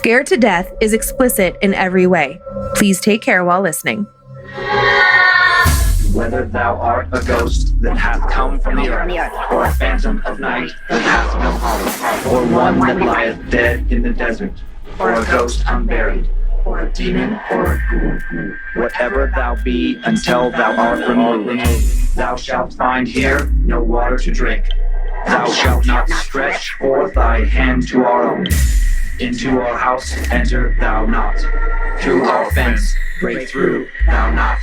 Scared to Death is explicit in every way. Please take care while listening. Whether thou art a ghost that hath come from the earth, or a phantom of night that hath no home, or one that lieth dead in the desert, or a ghost unburied, or a demon, or a ghoul, whatever thou be until thou art removed, thou shalt find here no water to drink. Thou shalt not stretch forth thy hand to our own. Into our house enter thou not. Through our fence break through thou not.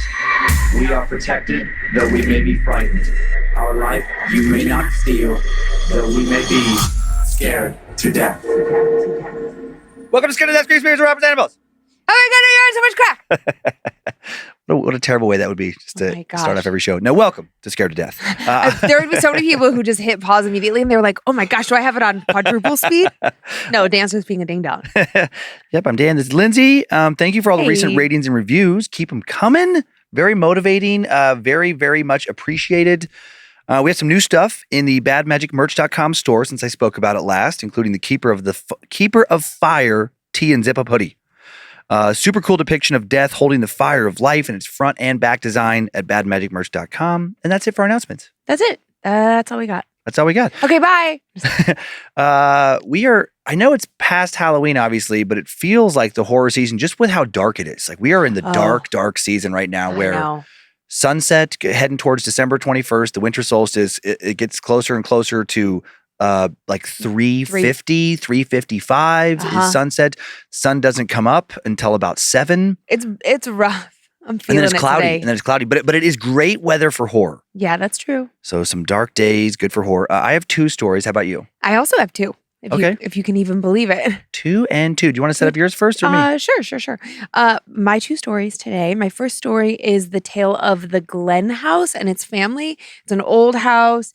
We are protected, though we may be frightened. Our life you may not steal, though we may be scared to death. Welcome to Scared to Death, Scream Spirits, Robert's Animals. Oh my God, you're on so much crack. What a terrible way that would be, just to start off every show. No, welcome to Scared to Death. There would be so many people who just hit pause immediately and they were like, oh my gosh, do I have it on quadruple speed? No, Dan's just being a ding dong. Yep, I'm Dan. This is Lynze. Thank you for all the recent ratings and reviews. Keep them coming. Very motivating. Very, very much appreciated. We have some new stuff in the badmagicmerch.com store since I spoke about it last, including the Keeper of Fire tee and zip-up hoodie. Super cool depiction of death holding the fire of life in its front and back design at badmagicmerch.com. And that's it for our announcements. That's it. That's all we got. That's all we got. Okay, bye. I know it's past Halloween, obviously, but it feels like the horror season just with how dark it is. Like we are in the dark season right now where sunset heading towards December 21st, the winter solstice, it gets closer and closer to like 3:50, 3:55 is sunset. Sun doesn't come up until about 7. It's rough. I'm feeling and then it's cloudy. Today. And then it's cloudy. But it is great weather for horror. Yeah, that's true. So some dark days, good for horror. I have 2 stories. How about you? I also have 2. If you can even believe it. 2 and 2. Do you want to set up yours first or me? Sure. My 2 stories today. My first story is the tale of the Glenn house and its family. It's an old house,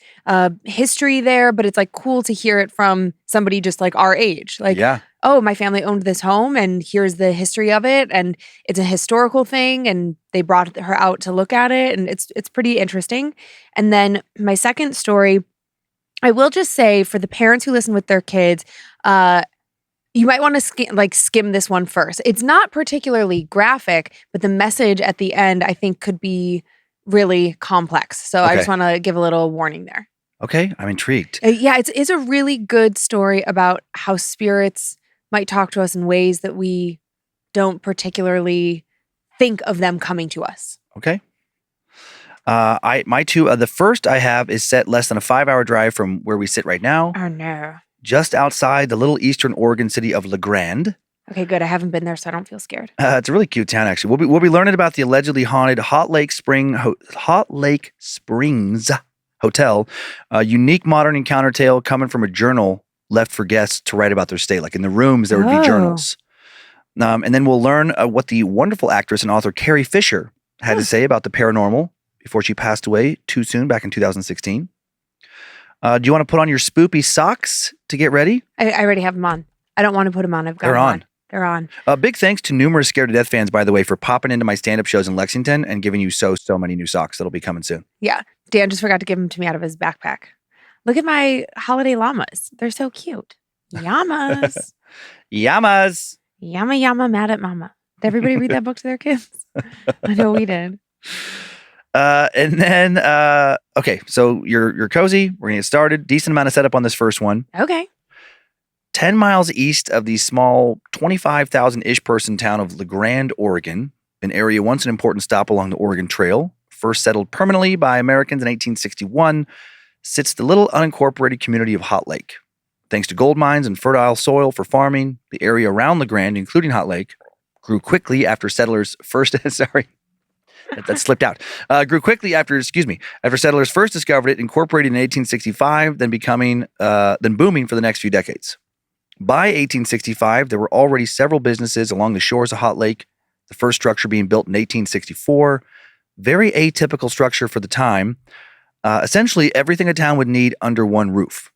history there, but it's like cool to hear it from somebody just like our age. Like, oh, my family owned this home and here's the history of it. And it's a historical thing. And they brought her out to look at it. And it's pretty interesting. And then my second story, I will just say for the parents who listen with their kids, you might want to skim this one first. It's not particularly graphic, but the message at the end I think could be really complex. So I just want to give a little warning there. Okay, I'm intrigued. It's a really good story about how spirits might talk to us in ways that we don't particularly think of them coming to us. Okay. My 2, the first I have is set less than a 5-hour drive from where we sit right now. Oh no. Just outside the little eastern Oregon city of Grande. Okay, good. I haven't been there, so I don't feel scared. It's a really cute town, actually. We'll be learning about the allegedly haunted Hot Lake Springs Hotel, a unique modern encounter tale coming from a journal left for guests to write about their stay. Like in the rooms, there would be journals. And then we'll learn what the wonderful actress and author Carrie Fisher had to say about the paranormal before she passed away too soon back in 2016. Do you want to put on your spoopy socks to get ready? I already have them on. I don't want to put them on. I've got them on. They're on. Big thanks to numerous Scared to Death fans, by the way, for popping into my stand-up shows in Lexington and giving you so many new socks that'll be coming soon. Yeah. Dan just forgot to give them to me out of his backpack. Look at my holiday llamas. They're so cute. Llamas. Llamas. Yama, mad at mama. Did everybody read that book to their kids? I know we did. And then, okay, so you're cozy. We're going to get started. Decent amount of setup on this first one. Okay. 10 miles east of the small 25,000-ish person town of Grande, Oregon, an area once an important stop along the Oregon Trail, first settled permanently by Americans in 1861, sits the little unincorporated community of Hot Lake. Thanks to gold mines and fertile soil for farming, the area around Grande, including Hot Lake, grew quickly after settlers first, that slipped out. Grew quickly after settlers first discovered it, incorporated in 1865, then booming for the next few decades. By 1865, there were already several businesses along the shores of Hot Lake, the first structure being built in 1864. Very atypical structure for the time. Essentially, everything a town would need under one roof.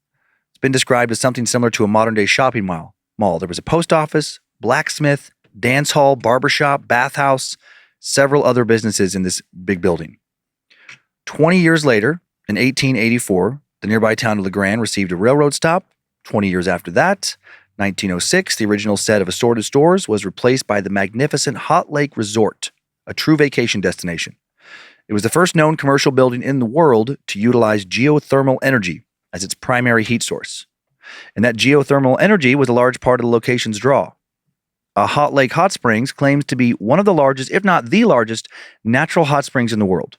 It's been described as something similar to a modern-day shopping mall. There was a post office, blacksmith, dance hall, barbershop, bathhouse, several other businesses in this big building. 20 years later, in 1884, the nearby town of Grande received a railroad stop. 20 years after that, 1906, the original set of assorted stores was replaced by the magnificent Hot Lake Resort, a true vacation destination. It was the first known commercial building in the world to utilize geothermal energy as its primary heat source. And that geothermal energy was a large part of the location's draw. Hot Lake Hot Springs claims to be one of the largest, if not the largest, natural hot springs in the world.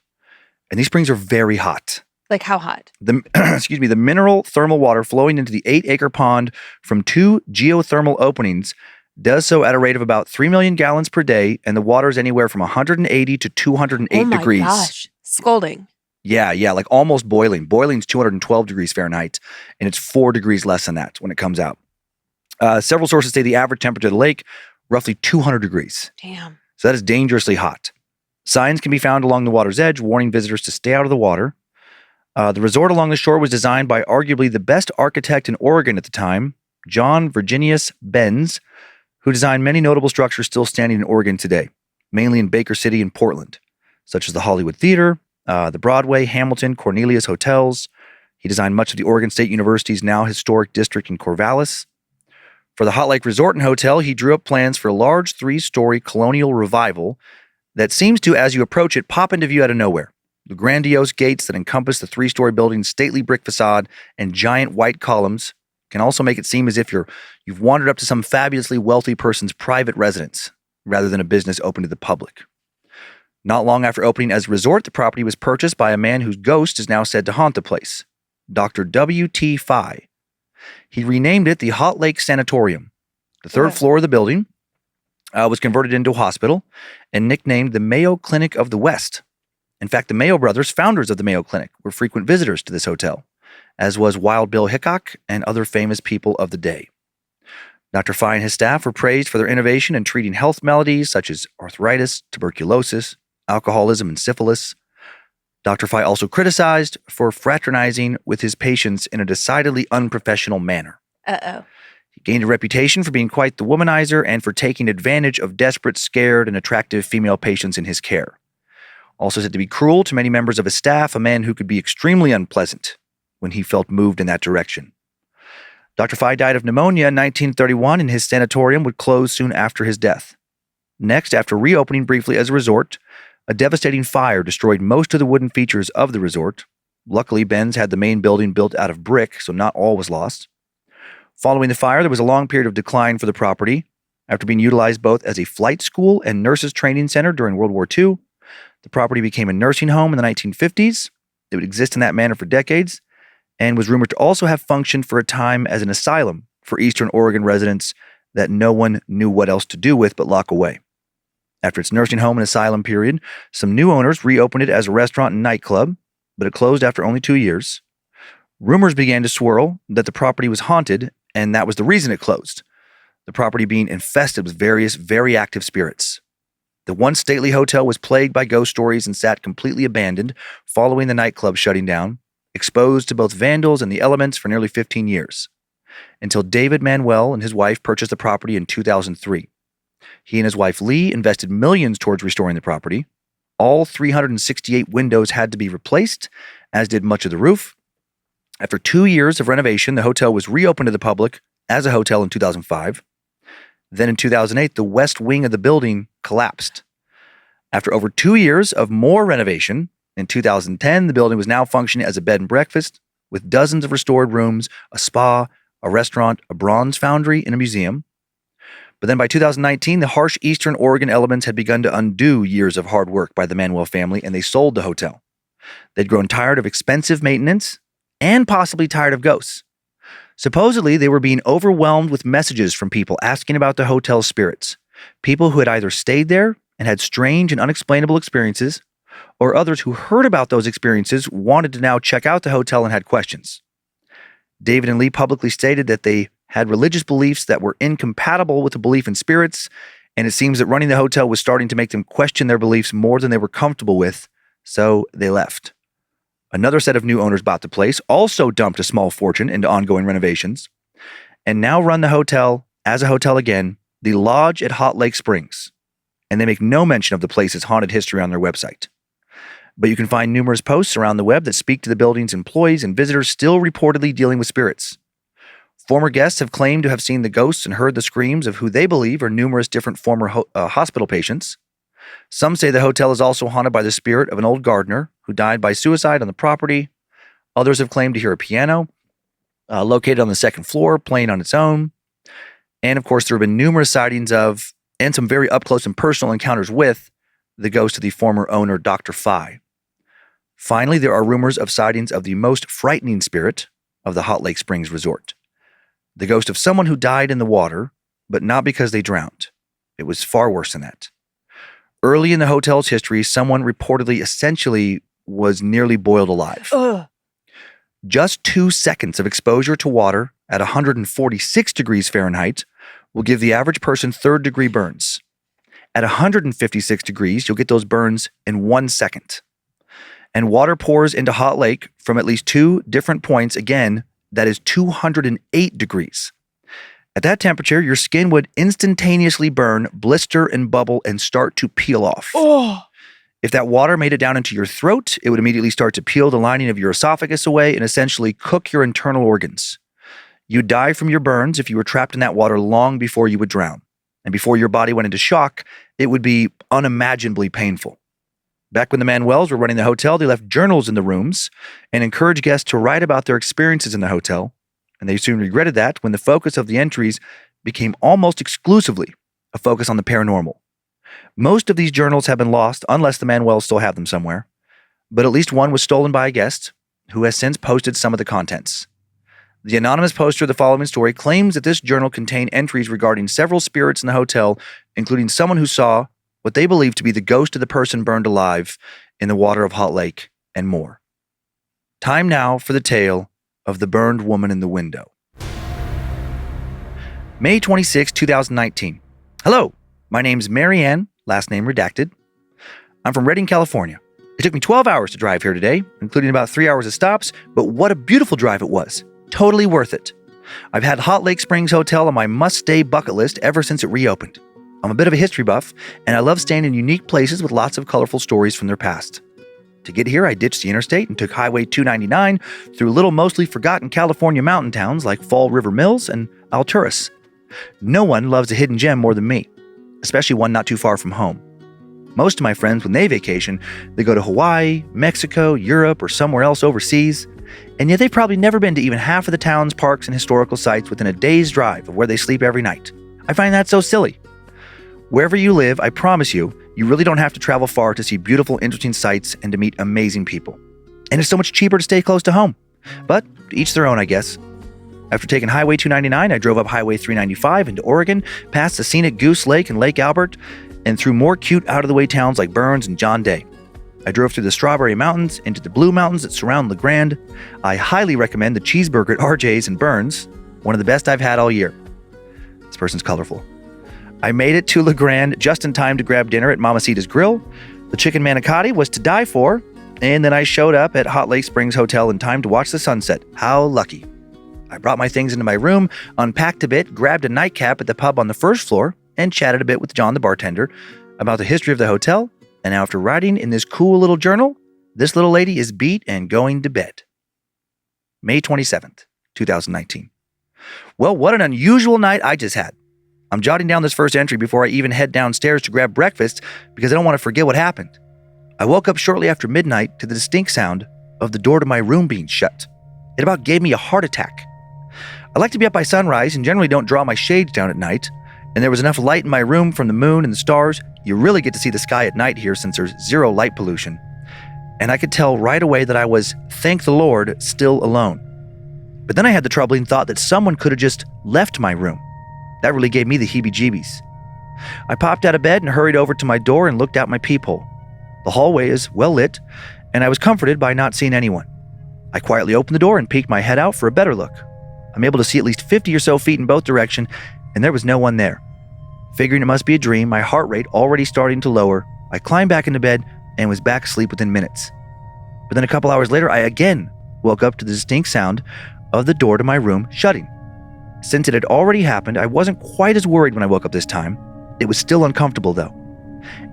And these springs are very hot. Like how hot? The mineral thermal water flowing into the 8-acre pond from 2 geothermal openings does so at a rate of about 3 million gallons per day, and the water is anywhere from 180 to 208 degrees. Oh my gosh. Scalding. Yeah, like almost boiling. Boiling's 212 degrees Fahrenheit, and it's 4 degrees less than that when it comes out. Several sources say the average temperature of the lake, roughly 200 degrees. Damn. So that is dangerously hot. Signs can be found along the water's edge, warning visitors to stay out of the water. The resort along the shore was designed by arguably the best architect in Oregon at the time, John Virginius Benz, who designed many notable structures still standing in Oregon today, mainly in Baker City and Portland, such as the Hollywood Theater, the Broadway, Hamilton, Cornelius hotels. He designed much of the Oregon State University's now historic district in Corvallis. For the Hot Lake Resort and Hotel, he drew up plans for a large 3-story colonial revival that seems to, as you approach it, pop into view out of nowhere. The grandiose gates that encompass the 3-story building's stately brick facade and giant white columns can also make it seem as if you've wandered up to some fabulously wealthy person's private residence rather than a business open to the public. Not long after opening as a resort, the property was purchased by a man whose ghost is now said to haunt the place, Dr. W.T. Fye. He renamed it the Hot Lake Sanatorium. The third floor of the building was converted into a hospital and nicknamed the Mayo Clinic of the West. In fact, the Mayo brothers, founders of the Mayo Clinic, were frequent visitors to this hotel, as was Wild Bill Hickok and other famous people of the day. Dr. Fye and his staff were praised for their innovation in treating health maladies such as arthritis, tuberculosis, alcoholism, and syphilis. Dr. Fye also criticized for fraternizing with his patients in a decidedly unprofessional manner. Uh-oh. He gained a reputation for being quite the womanizer and for taking advantage of desperate, scared, and attractive female patients in his care. Also said to be cruel to many members of his staff, a man who could be extremely unpleasant when he felt moved in that direction. Dr. Fye died of pneumonia in 1931, and his sanatorium would close soon after his death. Next, after reopening briefly as a resort, a devastating fire destroyed most of the wooden features of the resort. Luckily, Benz had the main building built out of brick, so not all was lost. Following the fire, there was a long period of decline for the property. After being utilized both as a flight school and nurses training center during World War II, the property became a nursing home in the 1950s. It would exist in that manner for decades, and was rumored to also have functioned for a time as an asylum for Eastern Oregon residents that no one knew what else to do with but lock away. After its nursing home and asylum period, some new owners reopened it as a restaurant and nightclub, but it closed after only 2 years. Rumors began to swirl that the property was haunted, and that was the reason it closed, the property being infested with various very active spirits. The once stately hotel was plagued by ghost stories and sat completely abandoned following the nightclub shutting down, exposed to both vandals and the elements for nearly 15 years, until David Manuel and his wife purchased the property in 2003. He and his wife Lee invested millions towards restoring the property. All 368 windows had to be replaced, as did much of the roof. After 2 years of renovation, the hotel was reopened to the public as a hotel in 2005. Then in 2008, the west wing of the building collapsed. After over 2 years of more renovation, in 2010, the building was now functioning as a bed and breakfast with dozens of restored rooms, a spa, a restaurant, a bronze foundry, and a museum. But then by 2019, the harsh Eastern Oregon elements had begun to undo years of hard work by the Manuel family, and they sold the hotel. They'd grown tired of expensive maintenance and possibly tired of ghosts. Supposedly, they were being overwhelmed with messages from people asking about the hotel's spirits, people who had either stayed there and had strange and unexplainable experiences, or others who heard about those experiences wanted to now check out the hotel and had questions. David and Lee publicly stated that they had religious beliefs that were incompatible with the belief in spirits, and it seems that running the hotel was starting to make them question their beliefs more than they were comfortable with, so they left. Another set of new owners bought the place, also dumped a small fortune into ongoing renovations, and now run the hotel as a hotel again, the Lodge at Hot Lake Springs. And they make no mention of the place's haunted history on their website. But you can find numerous posts around the web that speak to the building's employees and visitors still reportedly dealing with spirits. Former guests have claimed to have seen the ghosts and heard the screams of who they believe are numerous different former hospital patients. Some say the hotel is also haunted by the spirit of an old gardener who died by suicide on the property. Others have claimed to hear a piano located on the second floor playing on its own. And of course, there have been numerous sightings of, and some very up-close and personal encounters with, the ghost of the former owner, Dr. Phi. Finally, there are rumors of sightings of the most frightening spirit of the Hot Lake Springs Resort. The ghost of someone who died in the water, but not because they drowned. It was far worse than that. Early in the hotel's history, someone reportedly essentially was nearly boiled alive. Just 2 seconds of exposure to water at 146 degrees Fahrenheit will give the average person third-degree burns. At 156 degrees, you'll get those burns in 1 second. And water pours into Hot Lake from at least 2 different points. Again, that is 208 degrees. At that temperature, your skin would instantaneously burn, blister, and bubble and start to peel off. If that water made it down into your throat, it would immediately start to peel the lining of your esophagus away and essentially cook your internal organs. You'd die from your burns if you were trapped in that water long before you would drown. And before your body went into shock, it would be unimaginably painful. Back when the Manuels were running the hotel, they left journals in the rooms and encouraged guests to write about their experiences in the hotel. And they soon regretted that when the focus of the entries became almost exclusively a focus on the paranormal. Most of these journals have been lost unless the Manuels still have them somewhere. But at least one was stolen by a guest who has since posted some of the contents. The anonymous poster of the following story claims that this journal contained entries regarding several spirits in the hotel, including someone who saw what they believe to be the ghost of the person burned alive in the water of Hot Lake, and more. Time now for the tale of the burned woman in the window. May 26, 2019. Hello, my name's Marianne, last name redacted. I'm from Redding, California. It took me 12 hours to drive here today, including about 3 hours of stops, but what a beautiful drive it was. Totally worth it. I've had Hot Lake Springs Hotel on my must-stay bucket list ever since it reopened. I'm a bit of a history buff, and I love staying in unique places with lots of colorful stories from their past. To get here, I ditched the interstate and took Highway 299 through little mostly forgotten California mountain towns like Fall River Mills and Alturas. No one loves a hidden gem more than me, especially one not too far from home. Most of my friends, when they vacation, they go to Hawaii, Mexico, Europe, or somewhere else overseas, and yet they've probably never been to even half of the towns, parks, and historical sites within a day's drive of where they sleep every night. I find that so silly. Wherever you live, I promise you, you really don't have to travel far to see beautiful, interesting sights and to meet amazing people. And it's so much cheaper to stay close to home. But to each their own, I guess. After taking Highway 299, I drove up Highway 395 into Oregon, past the scenic Goose Lake and Lake Albert, and through more cute out-of-the-way towns like Burns and John Day. I drove through the Strawberry Mountains into the Blue Mountains that surround Grande. I highly recommend the cheeseburger at RJ's in Burns, one of the best I've had all year. This person's colorful. I made it to Grande just in time to grab dinner at Mamacita's Grill. The chicken manicotti was to die for, and then I showed up at Hot Lake Springs Hotel in time to watch the sunset. How lucky. I brought my things into my room, unpacked a bit, grabbed a nightcap at the pub on the first floor, and chatted a bit with John the bartender about the history of the hotel. And after writing in this cool little journal, this little lady is beat and going to bed. May 27th, 2019. Well, what an unusual night I just had. I'm jotting down this first entry before I even head downstairs to grab breakfast because I don't want to forget what happened. I woke up shortly after midnight to the distinct sound of the door to my room being shut. It about gave me a heart attack. I like to be up by sunrise and generally don't draw my shades down at night, and there was enough light in my room from the moon and the stars. You really get to see the sky at night here since there's zero light pollution. And I could tell right away that I was, thank the Lord, still alone. But then I had the troubling thought that someone could have just left my room. That really gave me the heebie-jeebies. I popped out of bed and hurried over to my door and looked out my peephole. The hallway is well lit, and I was comforted by not seeing anyone. I quietly opened the door and peeked my head out for a better look. I'm able to see at least 50 or so feet in both directions, and there was no one there. Figuring it must be a dream, my heart rate already starting to lower, I climbed back into bed and was back asleep within minutes. But then a couple hours later, I again woke up to the distinct sound of the door to my room shutting. Since it had already happened, I wasn't quite as worried when I woke up this time. It was still uncomfortable though.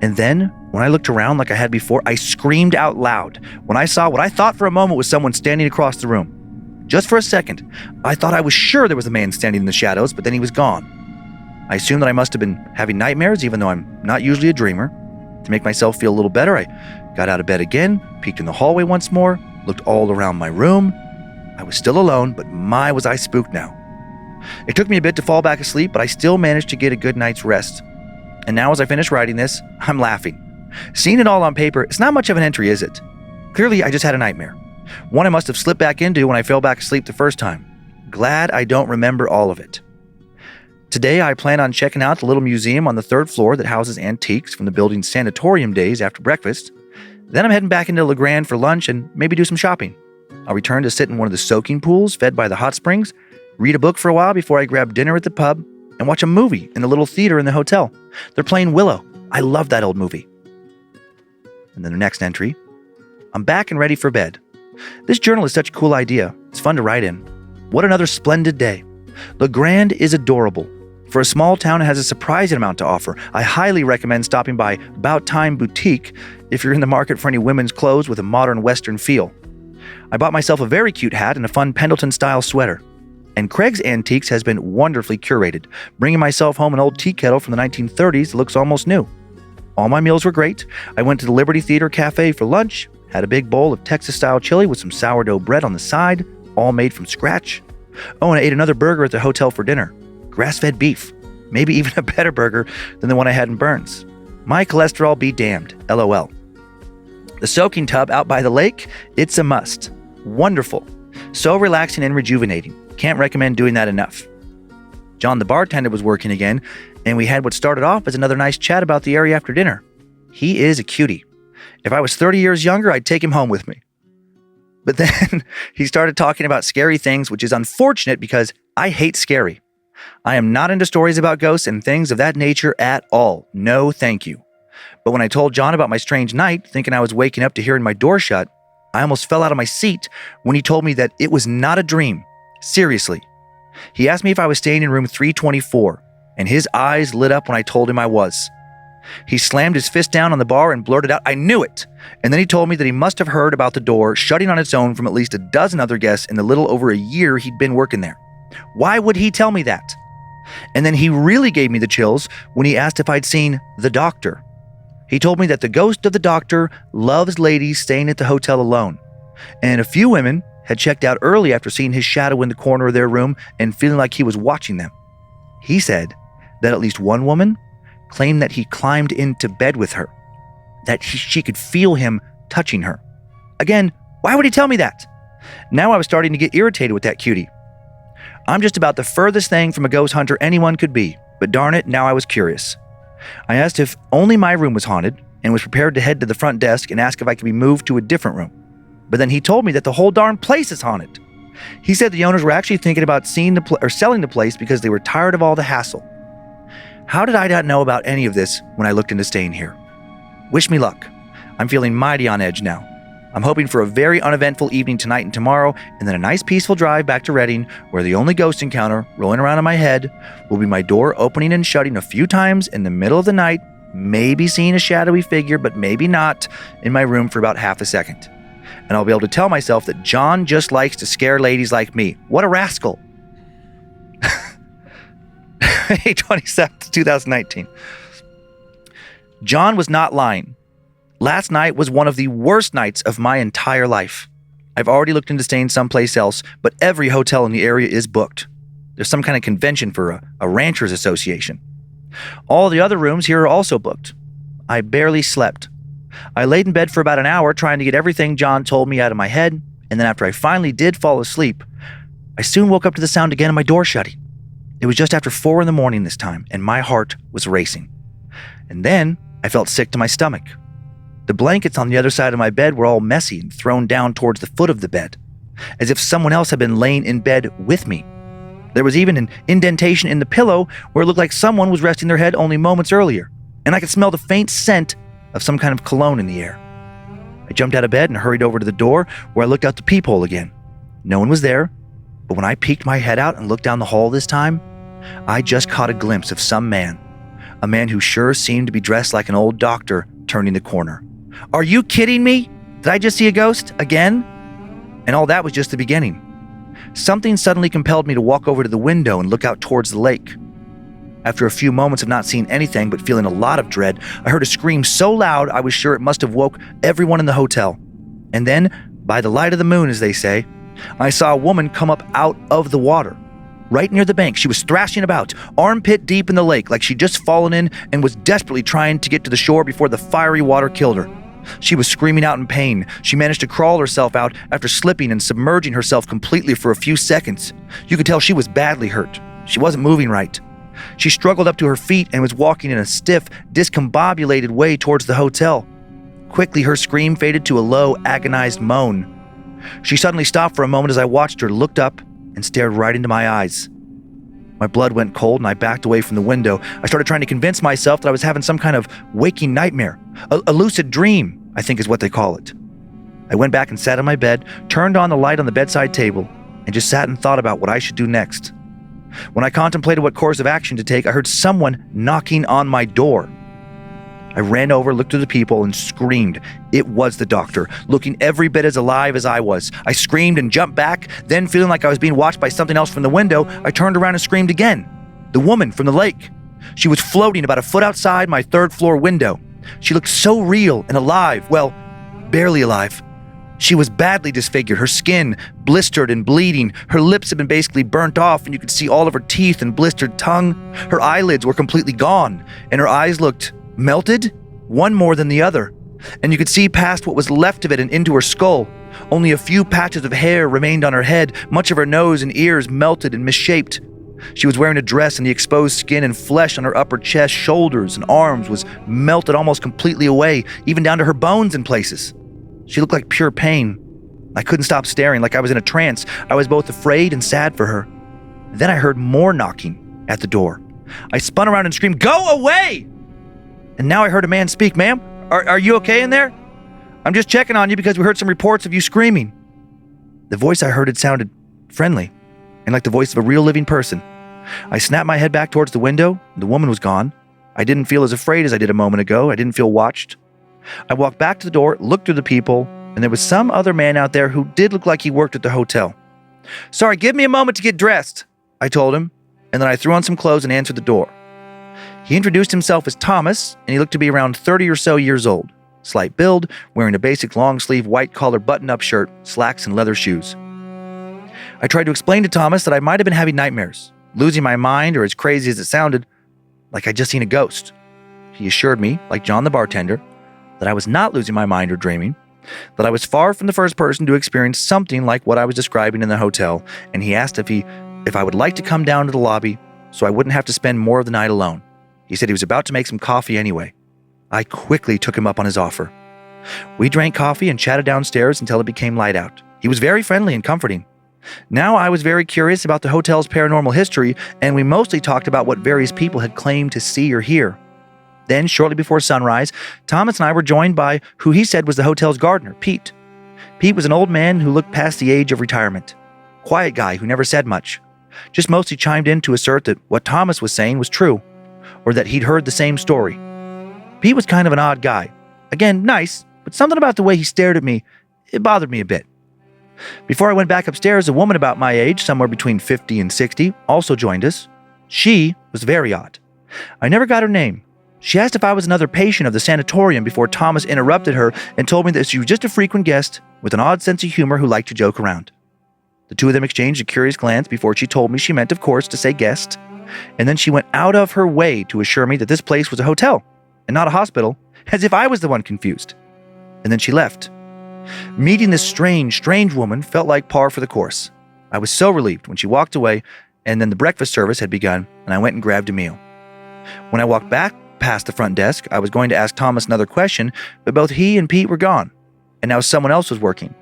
And then, when I looked around like I had before, I screamed out loud when I saw what I thought for a moment was someone standing across the room. Just for a second, I thought I was sure there was a man standing in the shadows, but then he was gone. I assumed that I must have been having nightmares, even though I'm not usually a dreamer. To make myself feel a little better, I got out of bed again, peeked in the hallway once more, looked all around my room. I was still alone, but my was I spooked now. It took me a bit to fall back asleep, but I still managed to get a good night's rest. And now as I finish writing this, I'm laughing. Seeing it all on paper, it's not much of an entry, is it? Clearly, I just had a nightmare. One I must have slipped back into when I fell back asleep the first time. Glad I don't remember all of it. Today, I plan on checking out the little museum on the 3rd floor that houses antiques from the building's sanatorium days after breakfast. Then I'm heading back into Grande for lunch and maybe do some shopping. I'll return to sit in one of the soaking pools fed by the hot springs, read a book for a while before I grab dinner at the pub, and watch a movie in the little theater in the hotel. They're playing Willow. I love that old movie. And then the next entry. I'm back and ready for bed. This journal is such a cool idea. It's fun to write in. What another splendid day. Grande is adorable. For a small town, it has a surprising amount to offer. I highly recommend stopping by About Time Boutique if you're in the market for any women's clothes with a modern Western feel. I bought myself a very cute hat and a fun Pendleton-style sweater. And Craig's Antiques has been wonderfully curated, bringing myself home an old tea kettle from the 1930s that looks almost new. All my meals were great. I went to the Liberty Theater Cafe for lunch, had a big bowl of Texas-style chili with some sourdough bread on the side, all made from scratch. Oh, and I ate another burger at the hotel for dinner. Grass-fed beef. Maybe even a better burger than the one I had in Burns. My cholesterol be damned. LOL. The soaking tub out by the lake, it's a must. Wonderful. So relaxing and rejuvenating. Can't recommend doing that enough. John the bartender was working again, and we had what started off as another nice chat about the area after dinner. He is a cutie. If I was 30 years younger, I'd take him home with me. But then he started talking about scary things, which is unfortunate because I hate scary. I am not into stories about ghosts and things of that nature at all. No, thank you. But when I told John about my strange night, thinking I was waking up to hearing my door shut, I almost fell out of my seat when he told me that it was not a dream. Seriously. He asked me if I was staying in room 324, and his eyes lit up when I told him I was. He slammed his fist down on the bar and blurted out, "I knew it!" And then he told me that he must have heard about the door shutting on its own from at least a dozen other guests in the little over a year he'd been working there. Why would he tell me that? And then he really gave me the chills when he asked if I'd seen the doctor. He told me that the ghost of the doctor loves ladies staying at the hotel alone, and a few women had checked out early after seeing his shadow in the corner of their room and feeling like he was watching them. He said that at least one woman claimed that he climbed into bed with her, that she could feel him touching her. Again, why would he tell me that? Now I was starting to get irritated with that cutie. I'm just about the furthest thing from a ghost hunter anyone could be, but darn it, now I was curious. I asked if only my room was haunted and was prepared to head to the front desk and ask if I could be moved to a different room. But then he told me that the whole darn place is haunted. He said the owners were actually thinking about selling the place because they were tired of all the hassle. How did I not know about any of this when I looked into staying here? Wish me luck. I'm feeling mighty on edge now. I'm hoping for a very uneventful evening tonight and tomorrow, and then a nice peaceful drive back to Reading, where the only ghost encounter rolling around in my head will be my door opening and shutting a few times in the middle of the night, maybe seeing a shadowy figure, but maybe not, in my room for about half a second. And I'll be able to tell myself that John just likes to scare ladies like me. What a rascal. May 27th, 2019. John was not lying. Last night was one of the worst nights of my entire life. I've already looked into staying someplace else, but every hotel in the area is booked. There's some kind of convention for a ranchers association. All the other rooms here are also booked. I barely slept. I laid in bed for about an hour trying to get everything John told me out of my head, and then after I finally did fall asleep, I soon woke up to the sound again of my door shutting. It was just after 4 a.m. this time, and my heart was racing. And then I felt sick to my stomach. The blankets on the other side of my bed were all messy and thrown down towards the foot of the bed, as if someone else had been laying in bed with me. There was even an indentation in the pillow where it looked like someone was resting their head only moments earlier, and I could smell the faint scent of some kind of cologne in the air. I jumped out of bed and hurried over to the door where I looked out the peephole again. No one was there, but when I peeked my head out and looked down the hall this time, I just caught a glimpse of some man, a man who sure seemed to be dressed like an old doctor turning the corner. Are you kidding me? Did I just see a ghost again? And all that was just the beginning. Something suddenly compelled me to walk over to the window and look out towards the lake. After a few moments of not seeing anything but feeling a lot of dread, I heard a scream so loud I was sure it must have woke everyone in the hotel. And then, by the light of the moon, as they say, I saw a woman come up out of the water. Right near the bank, she was thrashing about, armpit deep in the lake, like she'd just fallen in and was desperately trying to get to the shore before the fiery water killed her. She was screaming out in pain. She managed to crawl herself out after slipping and submerging herself completely for a few seconds. You could tell she was badly hurt. She wasn't moving right. She struggled up to her feet and was walking in a stiff, discombobulated way towards the hotel. Quickly, her scream faded to a low, agonized moan. She suddenly stopped for a moment as I watched her, looked up, and stared right into my eyes. My blood went cold and I backed away from the window. I started trying to convince myself that I was having some kind of waking nightmare. A lucid dream, I think is what they call it. I went back and sat on my bed, turned on the light on the bedside table, and just sat and thought about what I should do next. When I contemplated what course of action to take, I heard someone knocking on my door. I ran over, looked through the people, and screamed. It was the doctor, looking every bit as alive as I was. I screamed and jumped back, then feeling like I was being watched by something else from the window, I turned around and screamed again. The woman from the lake. She was floating about a foot outside my third-floor window. She looked so real and alive, well, barely alive. She was badly disfigured, her skin blistered and bleeding. Her lips had been basically burnt off, and you could see all of her teeth and blistered tongue. Her eyelids were completely gone, and her eyes looked melted, one more than the other. And you could see past what was left of it and into her skull. Only a few patches of hair remained on her head, much of her nose and ears melted and misshaped. She was wearing a dress, and the exposed skin and flesh on her upper chest, shoulders, and arms was melted almost completely away, even down to her bones in places. She looked like pure pain. I couldn't stop staring, like I was in a trance. I was both afraid and sad for her. Then I heard more knocking at the door. I spun around and screamed, "Go away!" And now I heard a man speak. "Ma'am, are you okay in there? I'm just checking on you because we heard some reports of you screaming." The voice I heard had sounded friendly and like the voice of a real living person. I snapped my head back towards the window. The woman was gone. I didn't feel as afraid as I did a moment ago. I didn't feel watched. I walked back to the door, looked through the people, and there was some other man out there who did look like he worked at the hotel. "Sorry, give me a moment to get dressed," I told him, and then I threw on some clothes and answered the door. He introduced himself as Thomas, and he looked to be around 30 or so years old, slight build, wearing a basic long-sleeve white-collar button-up shirt, slacks, and leather shoes. I tried to explain to Thomas that I might have been having nightmares, losing my mind, or as crazy as it sounded, like I'd just seen a ghost. He assured me, like John the bartender, that I was not losing my mind or dreaming, that I was far from the first person to experience something like what I was describing in the hotel, and he asked if I would like to come down to the lobby so I wouldn't have to spend more of the night alone. He said he was about to make some coffee anyway. I quickly took him up on his offer. We drank coffee and chatted downstairs until it became light out. He was very friendly and comforting. Now I was very curious about the hotel's paranormal history, and we mostly talked about what various people had claimed to see or hear. Then, shortly before sunrise, Thomas and I were joined by who he said was the hotel's gardener, Pete. Pete was an old man who looked past the age of retirement. Quiet guy who never said much. Just mostly chimed in to assert that what Thomas was saying was true, or that he'd heard the same story. Pete was kind of an odd guy. Again, nice, but something about the way he stared at me, it bothered me a bit. Before I went back upstairs, a woman about my age, somewhere between 50 and 60, also joined us. She was very odd. I never got her name. She asked if I was another patient of the sanatorium before Thomas interrupted her and told me that she was just a frequent guest with an odd sense of humor who liked to joke around. The two of them exchanged a curious glance before she told me she meant, of course, to say guest, and then she went out of her way to assure me that this place was a hotel and not a hospital, as if I was the one confused. And then she left. Meeting this strange woman felt like par for the course. I was so relieved when she walked away, and then the breakfast service had begun, and I went and grabbed a meal. When I walked back past the front desk, I was going to ask Thomas another question, but both he and Pete were gone, and now someone else was working.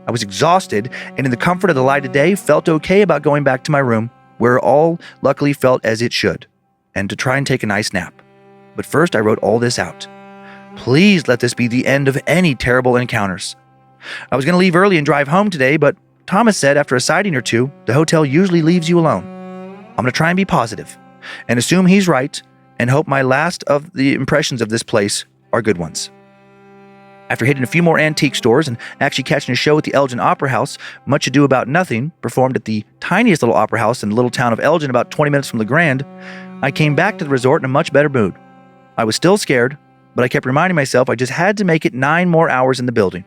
I was exhausted, and in the comfort of the light of day, felt okay about going back to my room, where all luckily felt as it should, and to try and take a nice nap. But first I wrote all this out. Please let this be the end of any terrible encounters. I was going to leave early and drive home today, but Thomas said after a sighting or two, the hotel usually leaves you alone. I'm going to try and be positive, and assume he's right, and hope my last of the impressions of this place are good ones. After hitting a few more antique stores and actually catching a show at the Elgin Opera House, Much Ado About Nothing performed at the tiniest little opera house in the little town of Elgin, about 20 minutes from the Grande, I came back to the resort in a much better mood. I was still scared, but I kept reminding myself I just had to make it 9 more hours in the building.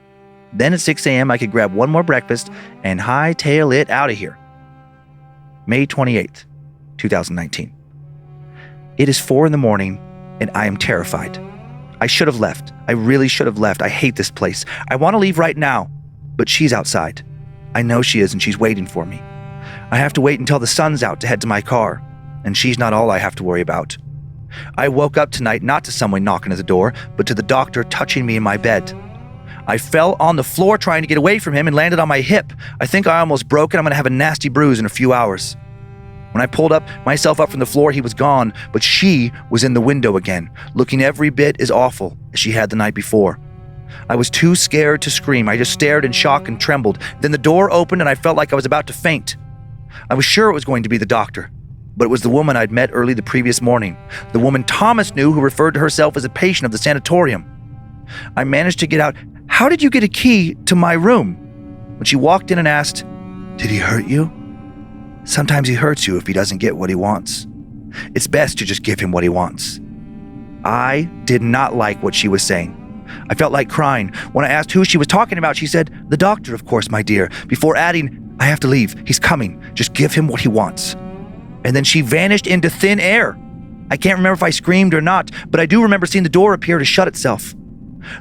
Then at 6 a.m. I could grab one more breakfast and hightail it out of here. May 28th, 2019. It is 4 a.m. and I am terrified. I should have left. I really should have left. I hate this place. I want to leave right now, but she's outside. I know she is, and she's waiting for me. I have to wait until the sun's out to head to my car, and she's not all I have to worry about. I woke up tonight not to someone knocking at the door, but to the doctor touching me in my bed. I fell on the floor trying to get away from him and landed on my hip. I think I almost broke it. I'm going to have a nasty bruise in a few hours. When I pulled myself up from the floor, he was gone, but she was in the window again, looking every bit as awful as she had the night before. I was too scared to scream. I just stared in shock and trembled. Then the door opened and I felt like I was about to faint. I was sure it was going to be the doctor, but it was the woman I'd met early the previous morning, the woman Thomas knew who referred to herself as a patient of the sanatorium. I managed to get out. "How did you get a key to my room?" When she walked in and asked, "Did he hurt you?" "Sometimes he hurts you if he doesn't get what he wants. It's best to just give him what he wants." I did not like what she was saying. I felt like crying. When I asked who she was talking about, she said, "The doctor, of course, my dear," before adding, "I have to leave. He's coming. Just give him what he wants." And then she vanished into thin air. I can't remember if I screamed or not, but I do remember seeing the door appear to shut itself.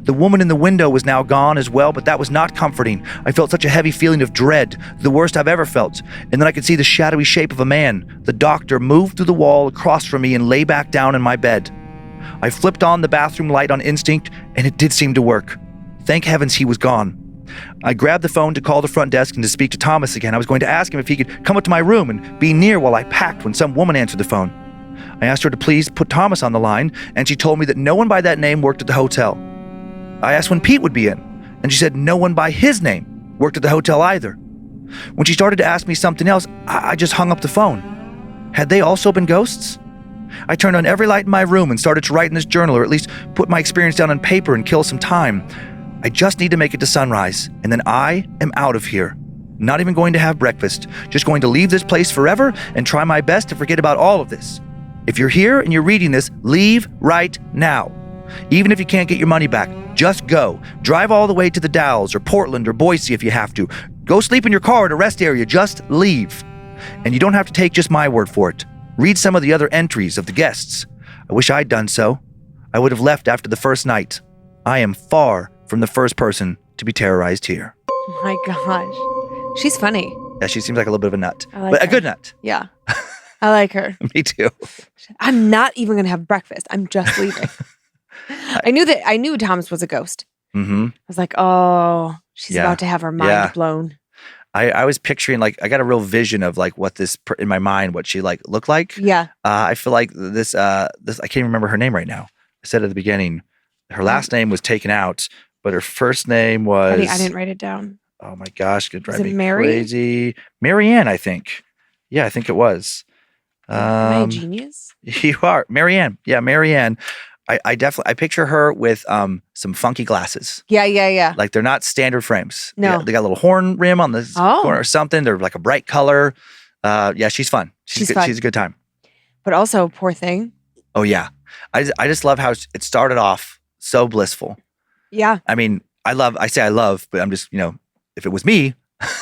The woman in the window was now gone as well, but that was not comforting. I felt such a heavy feeling of dread, the worst I've ever felt. And then I could see the shadowy shape of a man. The doctor moved through the wall across from me and lay back down in my bed. I flipped on the bathroom light on instinct, and it did seem to work. Thank heavens he was gone. I grabbed the phone to call the front desk and to speak to Thomas again. I was going to ask him if he could come up to my room and be near while I packed when some woman answered the phone. I asked her to please put Thomas on the line, and she told me that no one by that name worked at the hotel. I asked when Pete would be in, and she said no one by his name worked at the hotel either. When she started to ask me something else, I just hung up the phone. Had they also been ghosts? I turned on every light in my room and started to write in this journal, or at least put my experience down on paper and kill some time. I just need to make it to sunrise, and then I am out of here. Not even going to have breakfast, just going to leave this place forever and try my best to forget about all of this. If you're here and you're reading this, leave right now. Even if you can't get your money back, just go. Drive all the way to the Dalles or Portland or Boise if you have to. Go sleep in your car at a rest area. Just leave. And you don't have to take just my word for it. Read some of the other entries of the guests. I wish I'd done so. I would have left after the first night. I am far from the first person to be terrorized here. Oh my gosh. She's funny. Yeah, she seems like a little bit of a nut. Like But her. a good nut. Yeah. I like her. Me too. I'm not even going to have breakfast. I'm just leaving. I knew Thomas was a ghost. Mm-hmm. I was like, oh, she's about to have her mind blown. I was picturing, like, I got a real vision of like what this in my mind, what she like looked like. Yeah. I feel like this I can't even remember her name right now. I said at the beginning, her last name was taken out, but her first name was. I didn't write it down. Oh my gosh, could drive me Mary? crazy. Marianne, I think. Yeah, I think it was. Am I a genius? You are. Marianne. Yeah, Marianne. I definitely picture her with some funky glasses. Yeah. Like they're not standard frames. No. They got a little horn rim on the corner or something. They're like a bright color. Yeah, she's fun. She's good. Fun. She's a good time. But also, poor thing. Oh yeah. I just love how it started off so blissful. Yeah. I mean, I say I love, but I'm just, if it was me,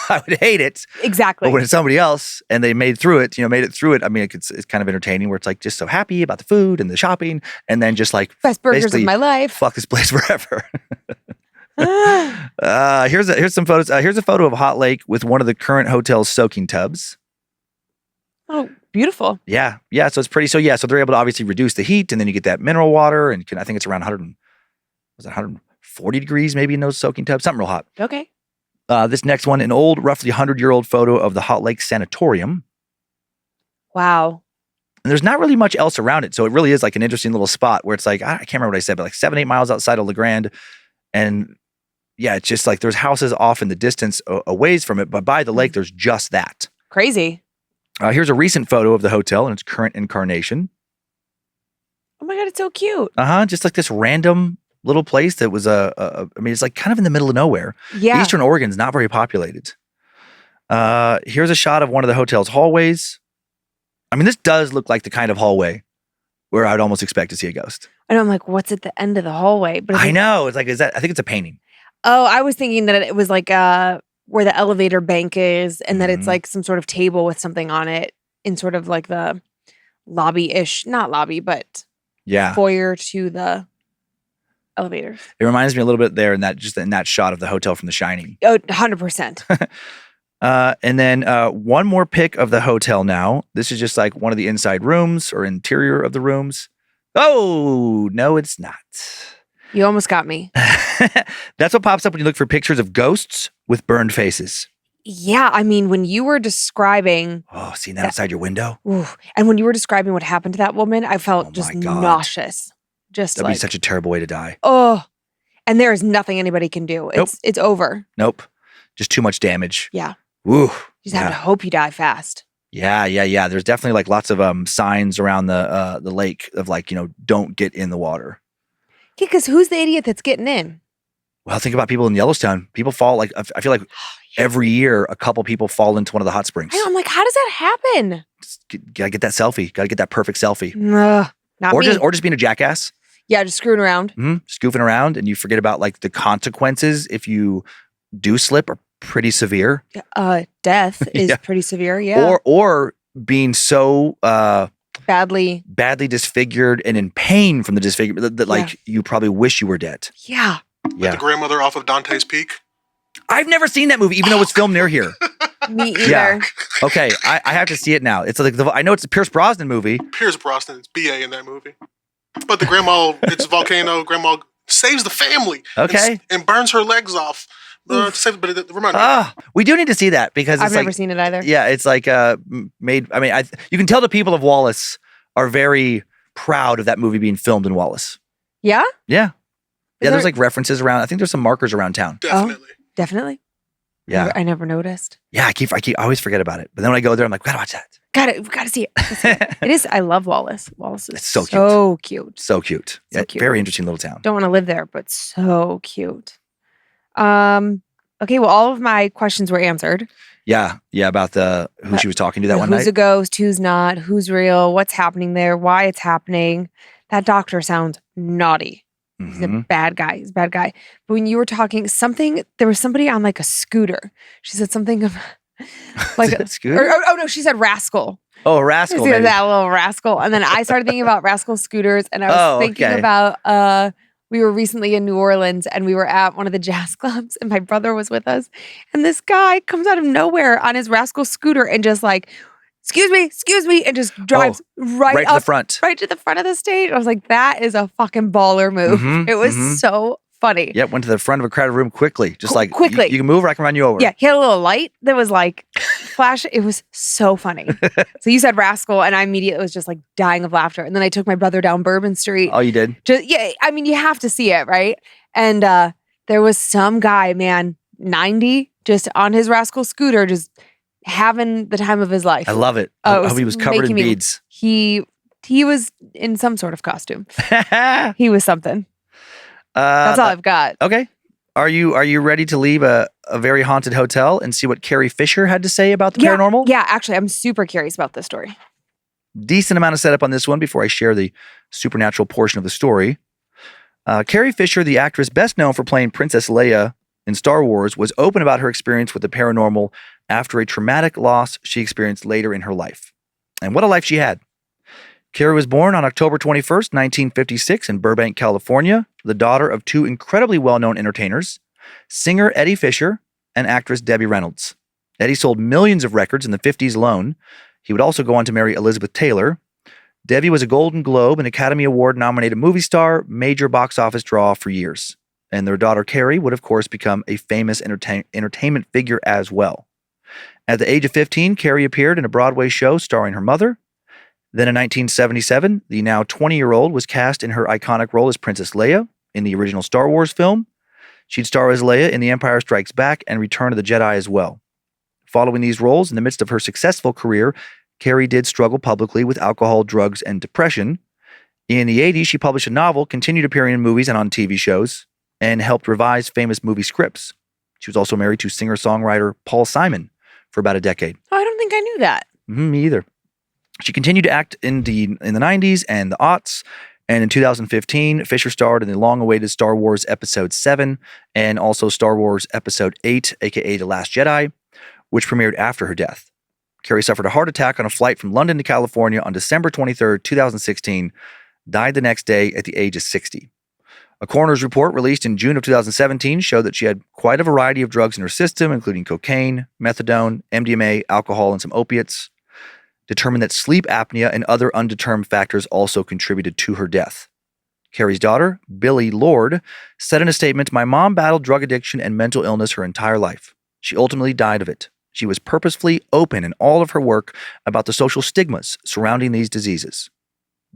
I would hate it. Exactly. But when it's somebody else and they made it through it, I mean, it's kind of entertaining where it's like just so happy about the food and the shopping and then just like best burgers of my life. Fuck this place forever. Here's some photos. Here's a photo of Hot Lake with one of the current hotel's soaking tubs. Oh, beautiful. Yeah. So it's pretty. So they're able to obviously reduce the heat and then you get that mineral water and I think it's around 140 degrees maybe in those soaking tubs. Something real hot. Okay. This next one, an old, roughly 100-year-old photo of the Hot Lake Sanatorium. Wow. And there's not really much else around it. So it really is like an interesting little spot where it's like, I can't remember what I said, but like 7-8 miles outside of Grande. And yeah, it's just like there's houses off in the distance a ways from it. But by the lake, there's just that. Crazy. Here's a recent photo of the hotel in its current incarnation. Oh my God, it's so cute. Just like this random little place that was I mean, it's like kind of in the middle of nowhere. Yeah. Eastern Oregon's not very populated. Here's a shot of one of the hotel's hallways. I mean, this does look like the kind of hallway where I'd almost expect to see a ghost. And I'm like, what's at the end of the hallway? But I know. It's like, I think it's a painting. Oh, I was thinking that it was like where the elevator bank is, and that it's like some sort of table with something on it in sort of like the lobby-ish, not lobby, but foyer to the elevators. It reminds me a little bit there in that shot of the hotel from The Shining. Oh, 100%. And then one more pic of the hotel now. This is just like one of the inside rooms or interior of the rooms. Oh, no, it's not. You almost got me. That's what pops up when you look for pictures of ghosts with burned faces. Yeah, I mean, when you were describing... Oh, seeing that outside your window? And when you were describing what happened to that woman, I felt just nauseous. That'd be such a terrible way to die. Oh, and there is nothing anybody can do. It's over. Nope. Just too much damage. Yeah. Woo. You just have to hope you die fast. Yeah. There's definitely like lots of signs around the lake of like, don't get in the water. Yeah, because who's the idiot that's getting in? Well, think about people in Yellowstone. People fall I feel like every year a couple people fall into one of the hot springs. I know, I'm like, how does that happen? Gotta get that selfie. Gotta get that perfect selfie. Not me. Or just being a jackass. Yeah, just screwing around. Just goofing around, and you forget about like the consequences if you do slip are pretty severe. Death is pretty severe. Yeah. Or being so badly disfigured and in pain from the disfigurement that like you probably wish you were dead. Yeah. Like the grandmother off of Dante's Peak. I've never seen that movie, even though it's filmed near here. Me either. Yeah. Okay, I have to see it now. It's like I know it's a Pierce Brosnan movie. Pierce Brosnan, it's BA in that movie. But the grandma, it's a volcano. Grandma saves the family. Okay. And burns her legs off. To save, but remind me. We do need to see that because I've never seen it either. Yeah, it's like made. I mean, you can tell the people of Wallace are very proud of that movie being filmed in Wallace. Yeah. Yeah. There's like references around. I think there's some markers around town. Definitely. Definitely. Yeah. I never noticed. Yeah, I always forget about it. But then when I go there, I'm like, gotta watch that. Gotta see it. It is. I love Wallace. Wallace is it's so cute. So cute. Yeah, cute. Very interesting little town. Don't want to live there, but so cute. Okay, well, all of my questions were answered. Yeah, about who she was talking to that one night. Who's a ghost, who's not, who's real, what's happening there, why it's happening. That doctor sounds naughty. He's a bad guy. He's a bad guy. But when you were talking there was somebody on like a scooter. She said something of like a scooter. No, she said rascal. Oh, rascal. She said that little rascal. And then I started thinking about rascal scooters, and I was thinking about we were recently in New Orleans, and we were at one of the jazz clubs, and my brother was with us, and this guy comes out of nowhere on his rascal scooter and just like, excuse me, and just drives right to the front. Right to the front of the stage. I was like, that is a fucking baller move. It was so funny. Yeah, went to the front of a crowded room quickly. Just like, quickly. You can move or I can run you over. Yeah, he had a little light that was like flash. It was so funny. So you said rascal, and I immediately was just like dying of laughter. And then I took my brother down Bourbon Street. Oh, you did? I mean, you have to see it, right? And there was some guy, man, 90, just on his rascal scooter, just having the time of his life. I love it. I hope he was covered in beads. He was in some sort of costume. He was something. That's all I've got. Okay. Are you ready to leave a very haunted hotel and see what Carrie Fisher had to say about the paranormal? Yeah, actually, I'm super curious about this story. Decent amount of setup on this one before I share the supernatural portion of the story. Carrie Fisher, the actress best known for playing Princess Leia in Star Wars, was open about her experience with the paranormal after a traumatic loss she experienced later in her life. And what a life she had. Carrie was born on October 21st, 1956 in Burbank, California, the daughter of two incredibly well-known entertainers, singer Eddie Fisher and actress Debbie Reynolds. Eddie sold millions of records in the 50s alone. He would also go on to marry Elizabeth Taylor. Debbie was a Golden Globe and Academy Award-nominated movie star, major box office draw for years. And their daughter Carrie would, of course, become a famous entertainment figure as well. At the age of 15, Carrie appeared in a Broadway show starring her mother. Then in 1977, the now 20-year-old was cast in her iconic role as Princess Leia in the original Star Wars film. She'd star as Leia in The Empire Strikes Back and Return of the Jedi as well. Following these roles, in the midst of her successful career, Carrie did struggle publicly with alcohol, drugs, and depression. In the 80s, she published a novel, continued appearing in movies and on TV shows, and helped revise famous movie scripts. She was also married to singer-songwriter Paul Simon for about a decade. Oh, I don't think I knew that. Me either. She continued to act in the 90s and the aughts, and in 2015, Fisher starred in the long-awaited Star Wars Episode 7 and also Star Wars Episode 8, aka The Last Jedi, which premiered after her death. Carrie suffered a heart attack on a flight from London to California on December 23, 2016, died the next day at the age of 60. A coroner's report released in June of 2017 showed that she had quite a variety of drugs in her system, including cocaine, methadone, MDMA, alcohol, and some opiates. Determined that sleep apnea and other undetermined factors also contributed to her death. Carrie's daughter, Billie Lord, said in a statement, "My mom battled drug addiction and mental illness her entire life. She ultimately died of it. She was purposefully open in all of her work about the social stigmas surrounding these diseases."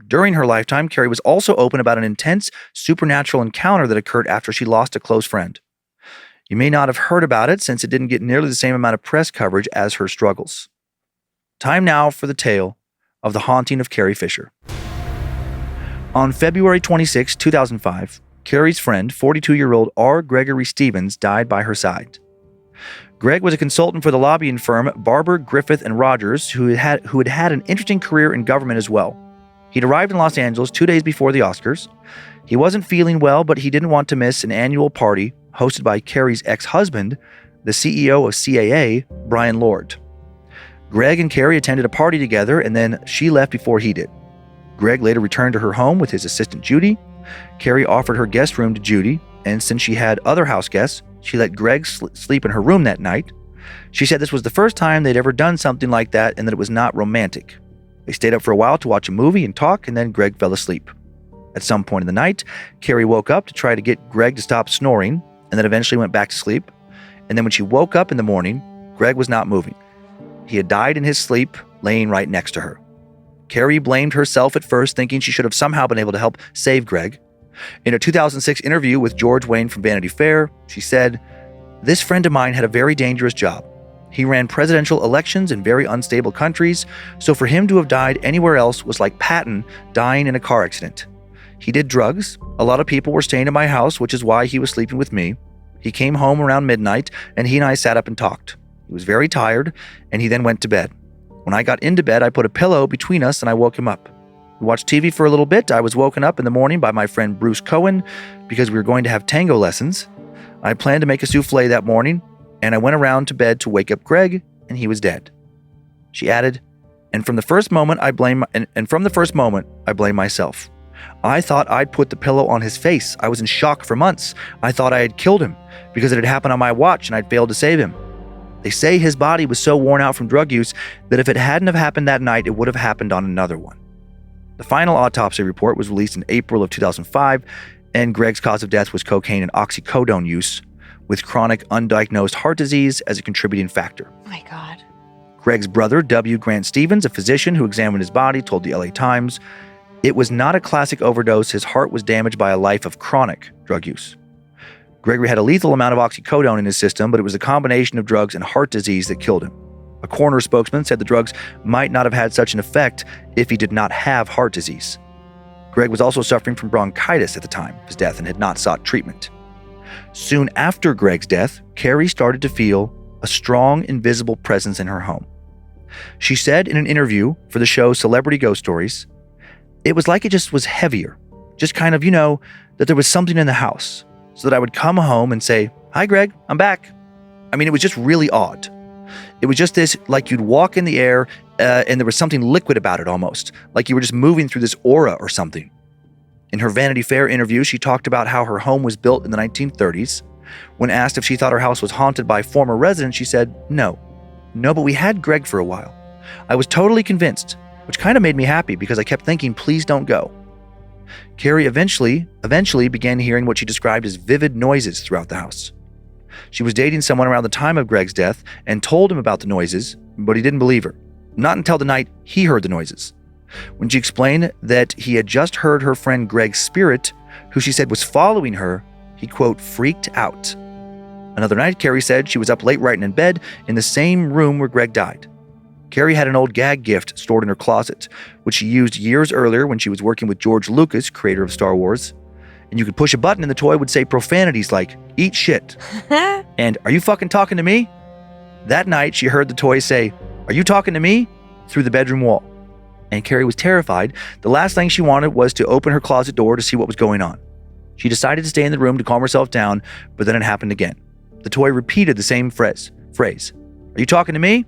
During her lifetime, Carrie was also open about an intense supernatural encounter that occurred after she lost a close friend. You may not have heard about it since it didn't get nearly the same amount of press coverage as her struggles. Time now for the tale of the haunting of Carrie Fisher. On February 26, 2005, Carrie's friend, 42-year-old R. Gregory Stevens, died by her side. Greg was a consultant for the lobbying firm Barber, Griffith, and Rogers, who had had an interesting career in government as well. He'd arrived in Los Angeles 2 days before the Oscars. He wasn't feeling well, but he didn't want to miss an annual party hosted by Carrie's ex-husband, the CEO of CAA, Brian Lord. Greg and Carrie attended a party together, and then she left before he did. Greg later returned to her home with his assistant Judy. Carrie offered her guest room to Judy, and since she had other house guests, she let Greg sleep in her room that night. She said this was the first time they'd ever done something like that and that it was not romantic. They stayed up for a while to watch a movie and talk, and then Greg fell asleep. At some point in the night, Carrie woke up to try to get Greg to stop snoring, and then eventually went back to sleep. And then when she woke up in the morning, Greg was not moving. He had died in his sleep, laying right next to her. Carrie blamed herself at first, thinking she should have somehow been able to help save Greg. In a 2006 interview with George Wayne from Vanity Fair, she said, "This friend of mine had a very dangerous job. He ran presidential elections in very unstable countries, so for him to have died anywhere else was like Patton dying in a car accident. He did drugs. A lot of people were staying at my house, which is why he was sleeping with me. He came home around midnight, and he and I sat up and talked. He was very tired, and he then went to bed. When I got into bed, I put a pillow between us, and I woke him up. We watched TV for a little bit. I was woken up in the morning by my friend Bruce Cohen because we were going to have tango lessons. I planned to make a souffle that morning, and I went around to bed to wake up Greg, and he was dead." She added, and from the first moment, I blame myself. I thought I'd put the pillow on his face. I was in shock for months. I thought I had killed him because it had happened on my watch and I'd failed to save him. They say his body was so worn out from drug use that if it hadn't have happened that night, it would have happened on another one. The final autopsy report was released in April of 2005, and Greg's cause of death was cocaine and oxycodone use, with chronic undiagnosed heart disease as a contributing factor. Oh my God. Greg's brother, W. Grant Stevens, a physician who examined his body, told the LA Times, "It was not a classic overdose. His heart was damaged by a life of chronic drug use." Gregory had a lethal amount of oxycodone in his system, but it was a combination of drugs and heart disease that killed him. A coroner spokesman said the drugs might not have had such an effect if he did not have heart disease. Greg was also suffering from bronchitis at the time of his death and had not sought treatment. Soon after Greg's death, Carrie started to feel a strong, invisible presence in her home. She said in an interview for the show Celebrity Ghost Stories, "It was like it just was heavier, just kind of, that there was something in the house. So that I would come home and say, 'Hi, Greg, I'm back.' I mean, it was just really odd. It was just this, like you'd walk in the air and there was something liquid about it almost, like you were just moving through this aura or something." In her Vanity Fair interview, she talked about how her home was built in the 1930s. When asked if she thought her house was haunted by former residents, she said, No, but we had Greg for a while. I was totally convinced, which kind of made me happy because I kept thinking, please don't go." Carrie eventually began hearing what she described as vivid noises throughout the house. She was dating someone around the time of Greg's death and told him about the noises, but he didn't believe her. Not until the night he heard the noises. When she explained that he had just heard her friend Greg's spirit, who she said was following her, he, quote, freaked out. Another night, Carrie said she was up late writing in bed in the same room where Greg died. Carrie had an old gag gift stored in her closet, which she used years earlier when she was working with George Lucas, creator of Star Wars. And you could push a button and the toy would say profanities like, "Eat shit," and "Are you fucking talking to me?" That night, she heard the toy say, "Are you talking to me?" through the bedroom wall. And Carrie was terrified. The last thing she wanted was to open her closet door to see what was going on. She decided to stay in the room to calm herself down, but then it happened again. The toy repeated the same phrase. "Are you talking to me?"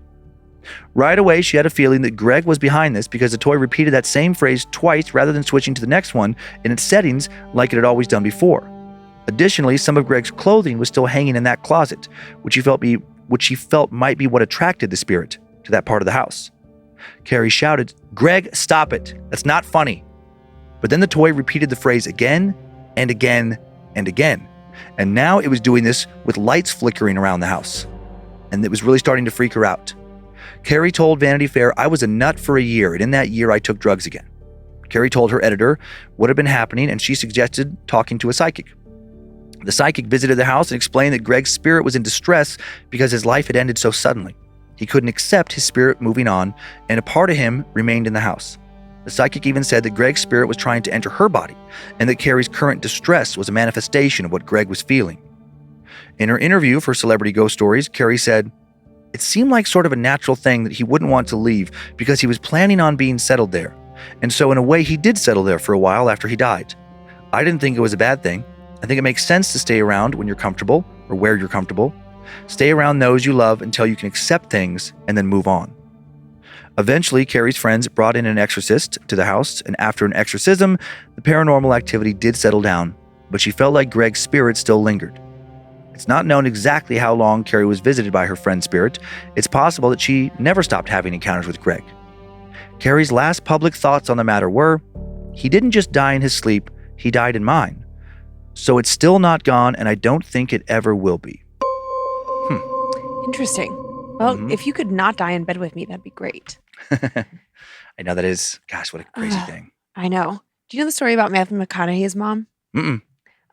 Right away, she had a feeling that Greg was behind this because the toy repeated that same phrase twice rather than switching to the next one in its settings like it had always done before. Additionally, some of Greg's clothing was still hanging in that closet, which she felt might be what attracted the spirit to that part of the house. Carrie shouted, "Greg, stop it. That's not funny." But then the toy repeated the phrase again and again and again. And now it was doing this with lights flickering around the house. And it was really starting to freak her out. Carrie told Vanity Fair, "I was a nut for a year, and in that year I took drugs again." Carrie told her editor what had been happening, and she suggested talking to a psychic. The psychic visited the house and explained that Greg's spirit was in distress because his life had ended so suddenly. He couldn't accept his spirit moving on, and a part of him remained in the house. The psychic even said that Greg's spirit was trying to enter her body, and that Carrie's current distress was a manifestation of what Greg was feeling. In her interview for Celebrity Ghost Stories, Carrie said, "It seemed like sort of a natural thing that he wouldn't want to leave because he was planning on being settled there. And so in a way he did settle there for a while after he died. I didn't think it was a bad thing. I think it makes sense to stay around when you're comfortable or where you're comfortable. Stay around those you love until you can accept things and then move on." Eventually, Carrie's friends brought in an exorcist to the house, and after an exorcism, the paranormal activity did settle down, but she felt like Greg's spirit still lingered. It's not known exactly how long Carrie was visited by her friend's spirit. It's possible that she never stopped having encounters with Greg. Carrie's last public thoughts on the matter were, "He didn't just die in his sleep, he died in mine. So it's still not gone, and I don't think it ever will be." Interesting. Well, if you could not die in bed with me, that'd be great. I know that is, gosh, what a crazy thing. I know. Do you know the story about Matthew McConaughey's mom? Mm-mm.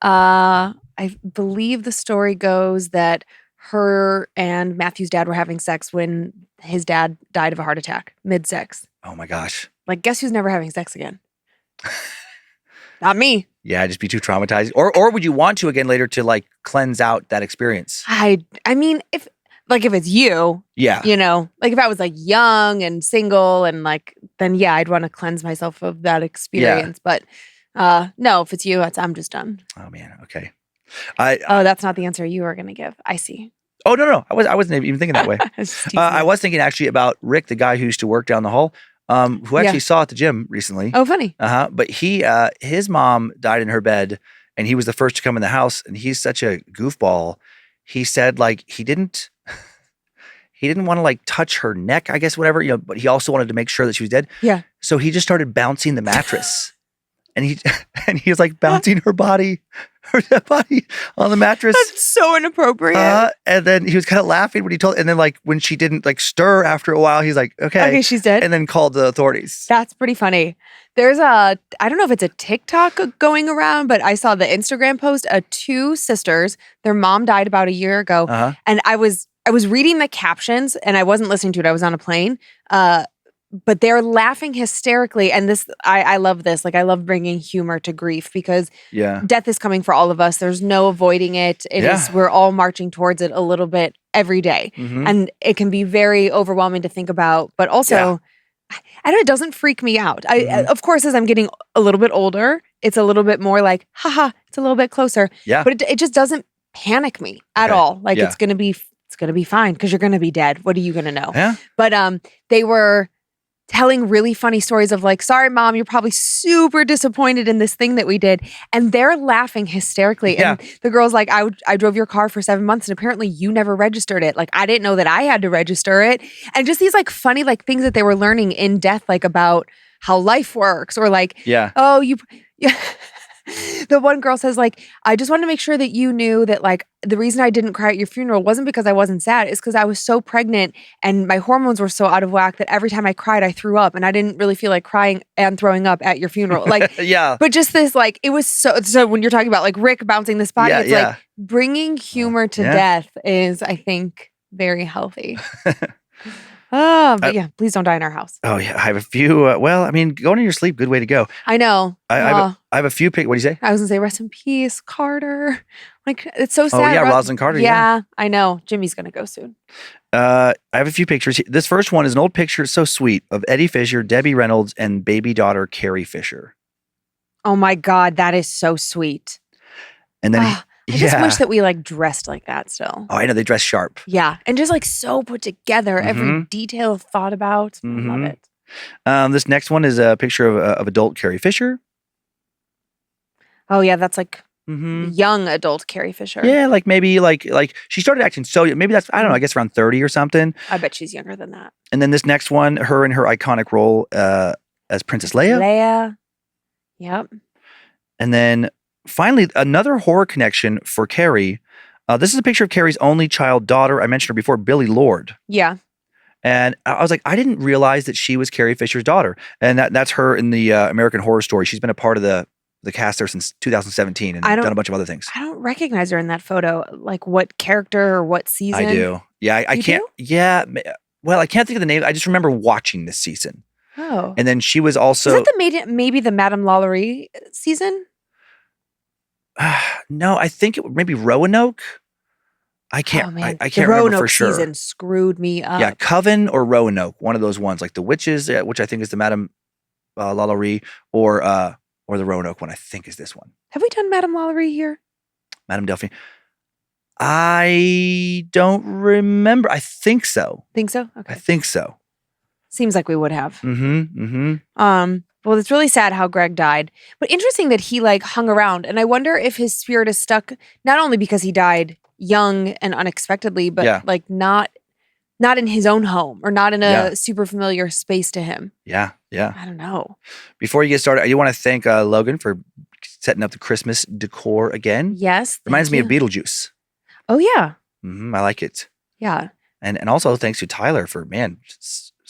I believe the story goes that her and Matthew's dad were having sex when his dad died of a heart attack, mid-sex. Oh my gosh. Like, guess who's never having sex again? Not me. Yeah, just be too traumatized. Or would you want to again later to like cleanse out that experience? I mean, if it's you, Yeah. you know, like if I was like young and single and like, then yeah, I'd want to cleanse myself of that experience. But no, if it's you, I'm just done. Oh man. Okay. That's not the answer you were going to give. I see. Oh no. I wasn't even thinking that way. I was thinking actually about Rick, the guy who used to work down the hall, who actually saw at the gym recently. Oh, funny. But his mom died in her bed, and he was the first to come in the house. And he's such a goofball. He said like he didn't want to like touch her neck, I guess, whatever, you know. But he also wanted to make sure that she was dead. Yeah. So he just started bouncing the mattress, and he was like bouncing her body on the mattress. That's so inappropriate. And then he was kind of laughing when he told, and then like when she didn't like stir after a while, he's like, okay, she's dead. And then called the authorities. That's pretty funny. There's I don't know if it's a TikTok going around, but I saw the Instagram post of two sisters. Their mom died about a year ago. And I was reading the captions and I wasn't listening to it. I was on a plane. But they're laughing hysterically. And this, I love this. Like, I love bringing humor to grief because death is coming for all of us. There's no avoiding it. We're all marching towards it a little bit every day. And it can be very overwhelming to think about. But also, I don't know, it doesn't freak me out. Of course, as I'm getting a little bit older, it's a little bit more like, haha, it's a little bit closer. Yeah. But it just doesn't panic me at all. Like, it's going to be fine because you're going to be dead. What are you going to know? Yeah. But they were telling really funny stories of like, sorry, mom, you're probably super disappointed in this thing that we did. And they're laughing hysterically. Yeah. And the girl's like, I drove your car for 7 months and apparently you never registered it. Like, I didn't know that I had to register it. And just these like funny like things that they were learning in death, like about how life works or like, the one girl says like, I just wanted to make sure that you knew that like the reason I didn't cry at your funeral wasn't because I wasn't sad. It's because I was so pregnant and my hormones were so out of whack that every time I cried, I threw up and I didn't really feel like crying and throwing up at your funeral. Like, but just this, like, it was so when you're talking about like Rick bouncing this body, it's like bringing humor to death is, I think, very healthy. Oh, but yeah, please don't die in our house. Oh yeah, I have a few. Well, I mean, going to your sleep, good way to go. I know. I have a few. What do you say? I was gonna say rest in peace, Carter. Like it's so sad. Oh yeah, Rosalind Carter. Yeah, I know. Jimmy's gonna go soon. I have a few pictures. This first one is an old picture, so sweet, of Eddie Fisher, Debbie Reynolds, and baby daughter Carrie Fisher. Oh my God, that is so sweet. And then I just wish that we like dressed like that still. Oh, I know they dress sharp. Yeah, and just like so put together, every detail thought about. I love it. This next one is a picture of adult Carrie Fisher. Oh yeah, that's like young adult Carrie Fisher. Yeah, like maybe like she started acting so maybe that's I don't know, I guess around 30 or something. I bet she's younger than that. And then this next one, her in her iconic role as Princess Leia. Leia. Yep. And then finally, another horror connection for Carrie. This is a picture of Carrie's only child daughter. I mentioned her before, Billie Lourd. Yeah. And I was like, I didn't realize that she was Carrie Fisher's daughter. And that's her in the American Horror Story. She's been a part of the cast there since 2017 and done a bunch of other things. I don't recognize her in that photo. Like what character or what season? I do. Yeah, I can't. Do? Yeah. Well, I can't think of the name. I just remember watching this season. Oh. And then she was also. Is that maybe the Madame Lalaurie season? No, I think it maybe Roanoke. I can't. Oh, man. I can't remember for sure. The Roanoke season screwed me up. Yeah, Coven or Roanoke, one of those ones, like the Witches, which I think is the Madame Lalaurie, or the Roanoke one. I think is this one. Have we done Madame Lalaurie here? Madame Delphine. I don't remember. I think so. Think so? Okay. I think so. Seems like we would have. Mm-hmm. Well, it's really sad how Greg died, but interesting that he like hung around. And I wonder if his spirit is stuck, not only because he died young and unexpectedly, but like not in his own home or not in a super familiar space to him. Yeah. I don't know. Before you get started, I do want to thank Logan for setting up the Christmas decor again. Yes. Reminds me of Beetlejuice. Oh, yeah. I like it. Yeah. And also thanks to Tyler for,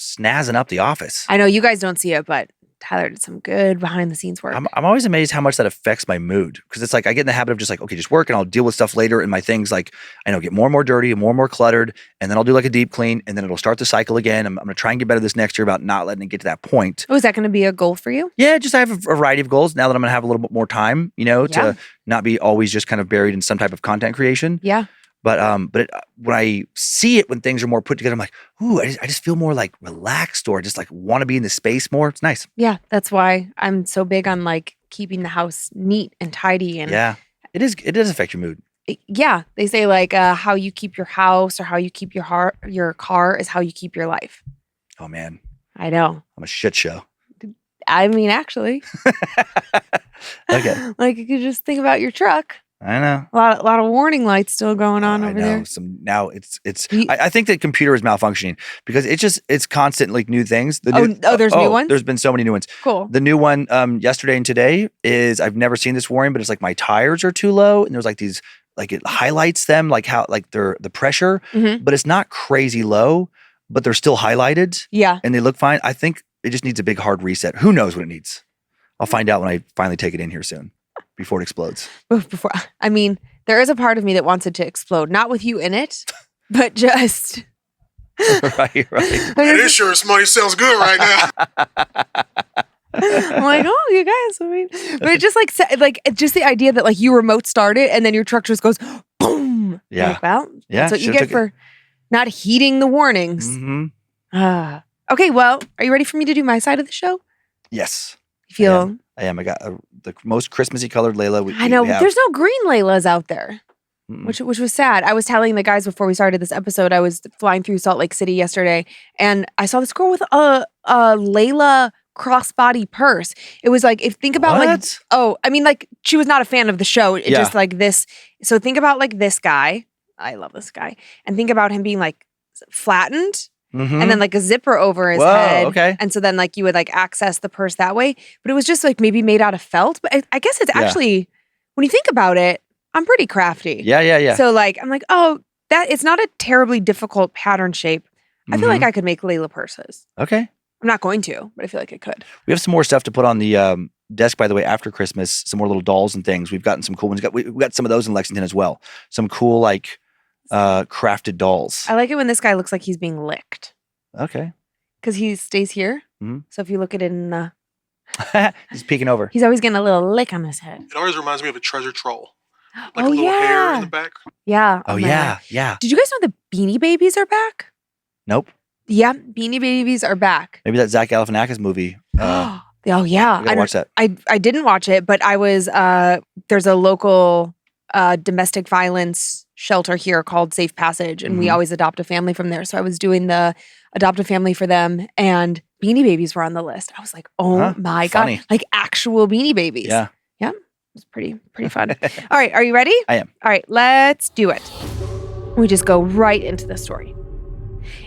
snazzing up the office. I know you guys don't see it, but Tyler did some good behind the scenes work. I'm always amazed how much that affects my mood, because it's like I get in the habit of just like, okay, just work and I'll deal with stuff later, and my things like I know get more and more dirty and more cluttered, and then I'll do like a deep clean, and then it'll start the cycle again. I'm going to try and get better this next year about not letting it get to that point. Oh, is that going to be a goal for you? Yeah, just I have a variety of goals now that I'm going to have a little bit more time, to not be always just kind of buried in some type of content creation. Yeah. But when I see it, when things are more put together, I'm like, ooh, I just feel more like relaxed, or just like want to be in the space more. It's nice. Yeah, that's why I'm so big on like keeping the house neat and tidy. And yeah, it does affect your mood. Yeah, they say like how you keep your house or how you keep your car is how you keep your life. Oh man, I know. I'm a shit show. I mean, actually, okay. Like you could just think about your truck. I know. A lot of warning lights still going on over there. Now I think the computer is malfunctioning because it's constant like new things. There's new ones? There's been so many new ones. Cool. The new one yesterday and today is, I've never seen this warning, but it's like my tires are too low, and there's like these, like it highlights them, like how, like they're the pressure, but it's not crazy low, but they're still highlighted. Yeah. And they look fine. I think it just needs a big hard reset. Who knows what it needs? I'll find out when I finally take it in here soon. Before it explodes. I mean, there is a part of me that wants it to explode, not with you in it, but just. right. That insurance money sounds good right now. I'm like, oh, you guys. I mean, but it just like just the idea that like you remote start it and then your truck just goes boom. Yeah. Like, well, that's what you get for not heeding the warnings. Okay, well, are you ready for me to do my side of the show? Yes. You feel? I am. I got the most Christmassy colored Layla. I know. There's no green Laylas out there, which was sad. I was telling the guys before we started this episode, I was flying through Salt Lake City yesterday, and I saw this girl with a Layla crossbody purse. It was like, think about like she was not a fan of the show. It just like this. So think about like this guy. I love this guy, and think about him being like flattened. And then like a zipper over his head. Okay. And so then like you would like access the purse that way. But it was just like maybe made out of felt. But I guess it's actually, when you think about it, I'm pretty crafty. Yeah. So like, I'm like, oh, it's not a terribly difficult pattern shape. I feel like I could make Layla purses. Okay. I'm not going to, but I feel like I could. We have some more stuff to put on the desk, by the way, after Christmas. Some more little dolls and things. We've gotten some cool ones. We've got some of those in Lexington as well. Some cool like crafted dolls. I like it when this guy looks like he's being licked. Okay. because he stays here. Mhm. So if you look at it in the, He's peeking over. he's always getting a little lick on his head. It always reminds me of a treasure troll. Like Oh, a little hair in the yeah. back. Yeah. Oh, my yeah. God. Yeah. Did you guys know the Beanie Babies are back? Nope. Yeah, Beanie Babies are back. Maybe that Zach Galifianakis movie. Oh yeah, We gotta watch that. I didn't watch it, but I was there's a local domestic violence shelter here called Safe Passage, and we Mhm. always adopt a family from there. So I was doing the adopt a family for them, and Beanie Babies were on the list. I was like, oh Huh, my funny. God, like actual Beanie Babies. Yeah. It was pretty fun. All right, are you ready? I am. All right, let's do it. We just go right into the story.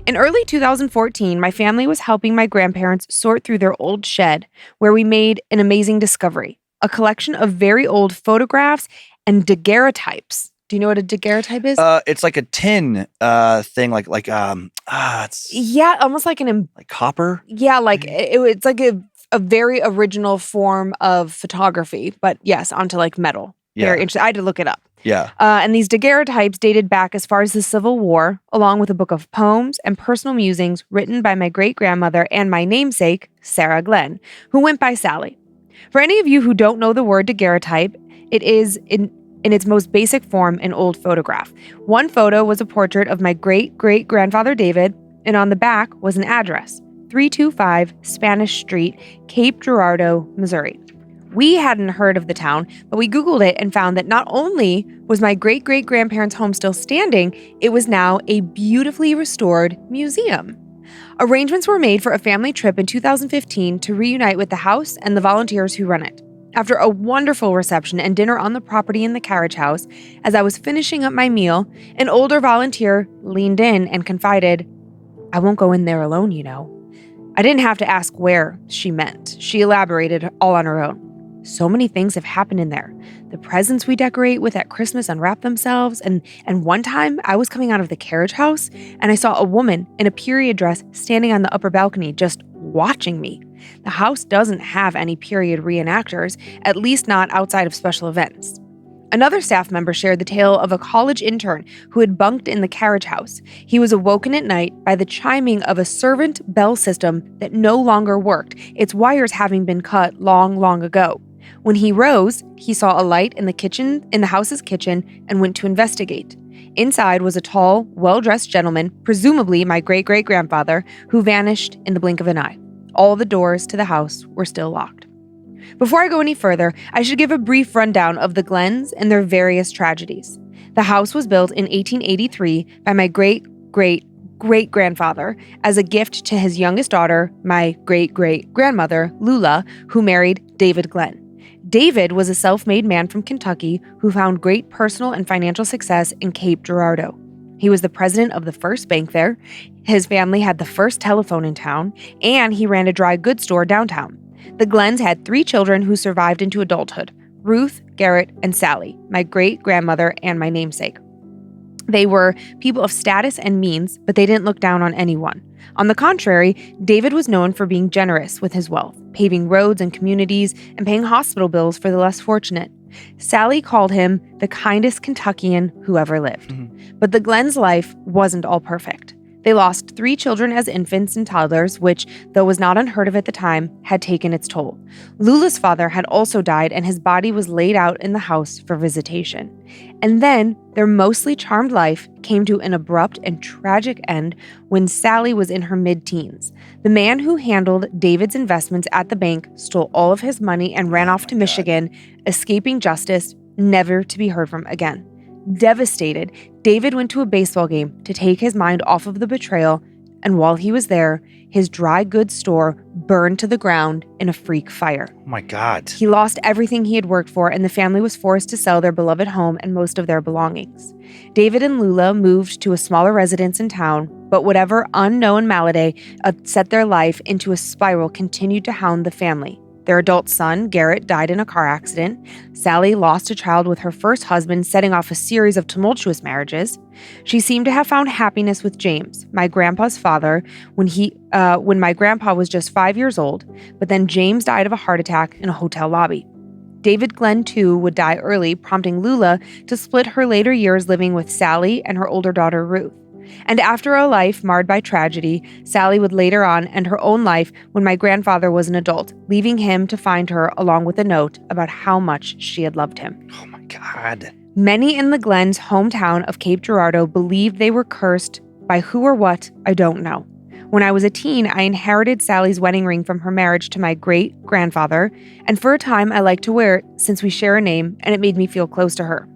In early 2014, my family was helping my grandparents sort through their old shed, where we made an amazing discovery, a collection of very old photographs and daguerreotypes. Do you know what a daguerreotype is? It's like a tin thing, like it's Yeah, almost like like copper. yeah, like it's like a very original form of photography, but yes, onto like metal. Yeah. Very interesting. I had to look it up. Yeah. And these daguerreotypes dated back as far as the Civil War, along with a book of poems and personal musings written by my great-grandmother and my namesake, Sarah Glenn, who went by Sally. For any of you who don't know the word daguerreotype, it is in its most basic form an old photograph. One photo was a portrait of my great-great-grandfather David, and on the back was an address, 325 Spanish Street, Cape Girardeau, Missouri. We hadn't heard of the town, but we Googled it and found that not only was my great-great-grandparents' home still standing, it was now a beautifully restored museum. Arrangements were made for a family trip in 2015 to reunite with the house and the volunteers who run it. After a wonderful reception and dinner on the property in the carriage house, as I was finishing up my meal, an older volunteer leaned in and confided, "I won't go in there alone, you know." I didn't have to ask where she meant. She elaborated all on her own. So many things have happened in there. The presents we decorate with at Christmas unwrap themselves, and one time I was coming out of the carriage house and I saw a woman in a period dress standing on the upper balcony just watching me. The house doesn't have any period reenactors, at least not outside of special events. Another staff member shared the tale of a college intern who had bunked in the carriage house. He was awoken at night by the chiming of a servant bell system that no longer worked, its wires having been cut long, long ago. When he rose, he saw a light in the house's kitchen, and went to investigate. Inside was a tall, well-dressed gentleman, presumably my great-great-grandfather, who vanished in the blink of an eye. All the doors to the house were still locked. Before I go any further, I should give a brief rundown of the Glenns and their various tragedies. The house was built in 1883 by my great-great-great-grandfather as a gift to his youngest daughter, my great-great-grandmother, Lula, who married David Glenn. David was a self-made man from Kentucky who found great personal and financial success in Cape Girardeau. He was the president of the first bank there, his family had the first telephone in town, and he ran a dry goods store downtown. The Glenns had 3 children who survived into adulthood: Ruth, Garrett, and Sally, my great-grandmother and my namesake. They were people of status and means, but they didn't look down on anyone. On the contrary, David was known for being generous with his wealth, paving roads and communities, and paying hospital bills for the less fortunate. Sally called him the kindest Kentuckian who ever lived. Mm-hmm. But the Glenn's life wasn't all perfect. They lost 3 children as infants and toddlers, which, though was not unheard of at the time, had taken its toll. Lula's father had also died, and his body was laid out in the house for visitation. And then their mostly charmed life came to an abrupt and tragic end when Sally was in her mid-teens. The man who handled David's investments at the bank stole all of his money and ran off to Michigan, escaping justice, never to be heard from again. Devastated, David went to a baseball game to take his mind off of the betrayal, and while he was there, his dry goods store burned to the ground in a freak fire. Oh my God. He lost everything he had worked for, and the family was forced to sell their beloved home and most of their belongings. David and Lula moved to a smaller residence in town, but whatever unknown malady set their life into a spiral continued to hound the family. Their adult son, Garrett, died in a car accident. Sally lost a child with her first husband, setting off a series of tumultuous marriages. She seemed to have found happiness with James, my grandpa's father, when my grandpa was just 5 years old, but then James died of a heart attack in a hotel lobby. David Glenn, too, would die early, prompting Lula to split her later years living with Sally and her older daughter, Ruth. And after a life marred by tragedy, Sally would later on end her own life when my grandfather was an adult, leaving him to find her along with a note about how much she had loved him. Oh my God. Many in the Glen's hometown of Cape Girardeau believed they were cursed by who or what, I don't know. When I was a teen, I inherited Sally's wedding ring from her marriage to my great-grandfather, and for a time I liked to wear it since we share a name and it made me feel close to her.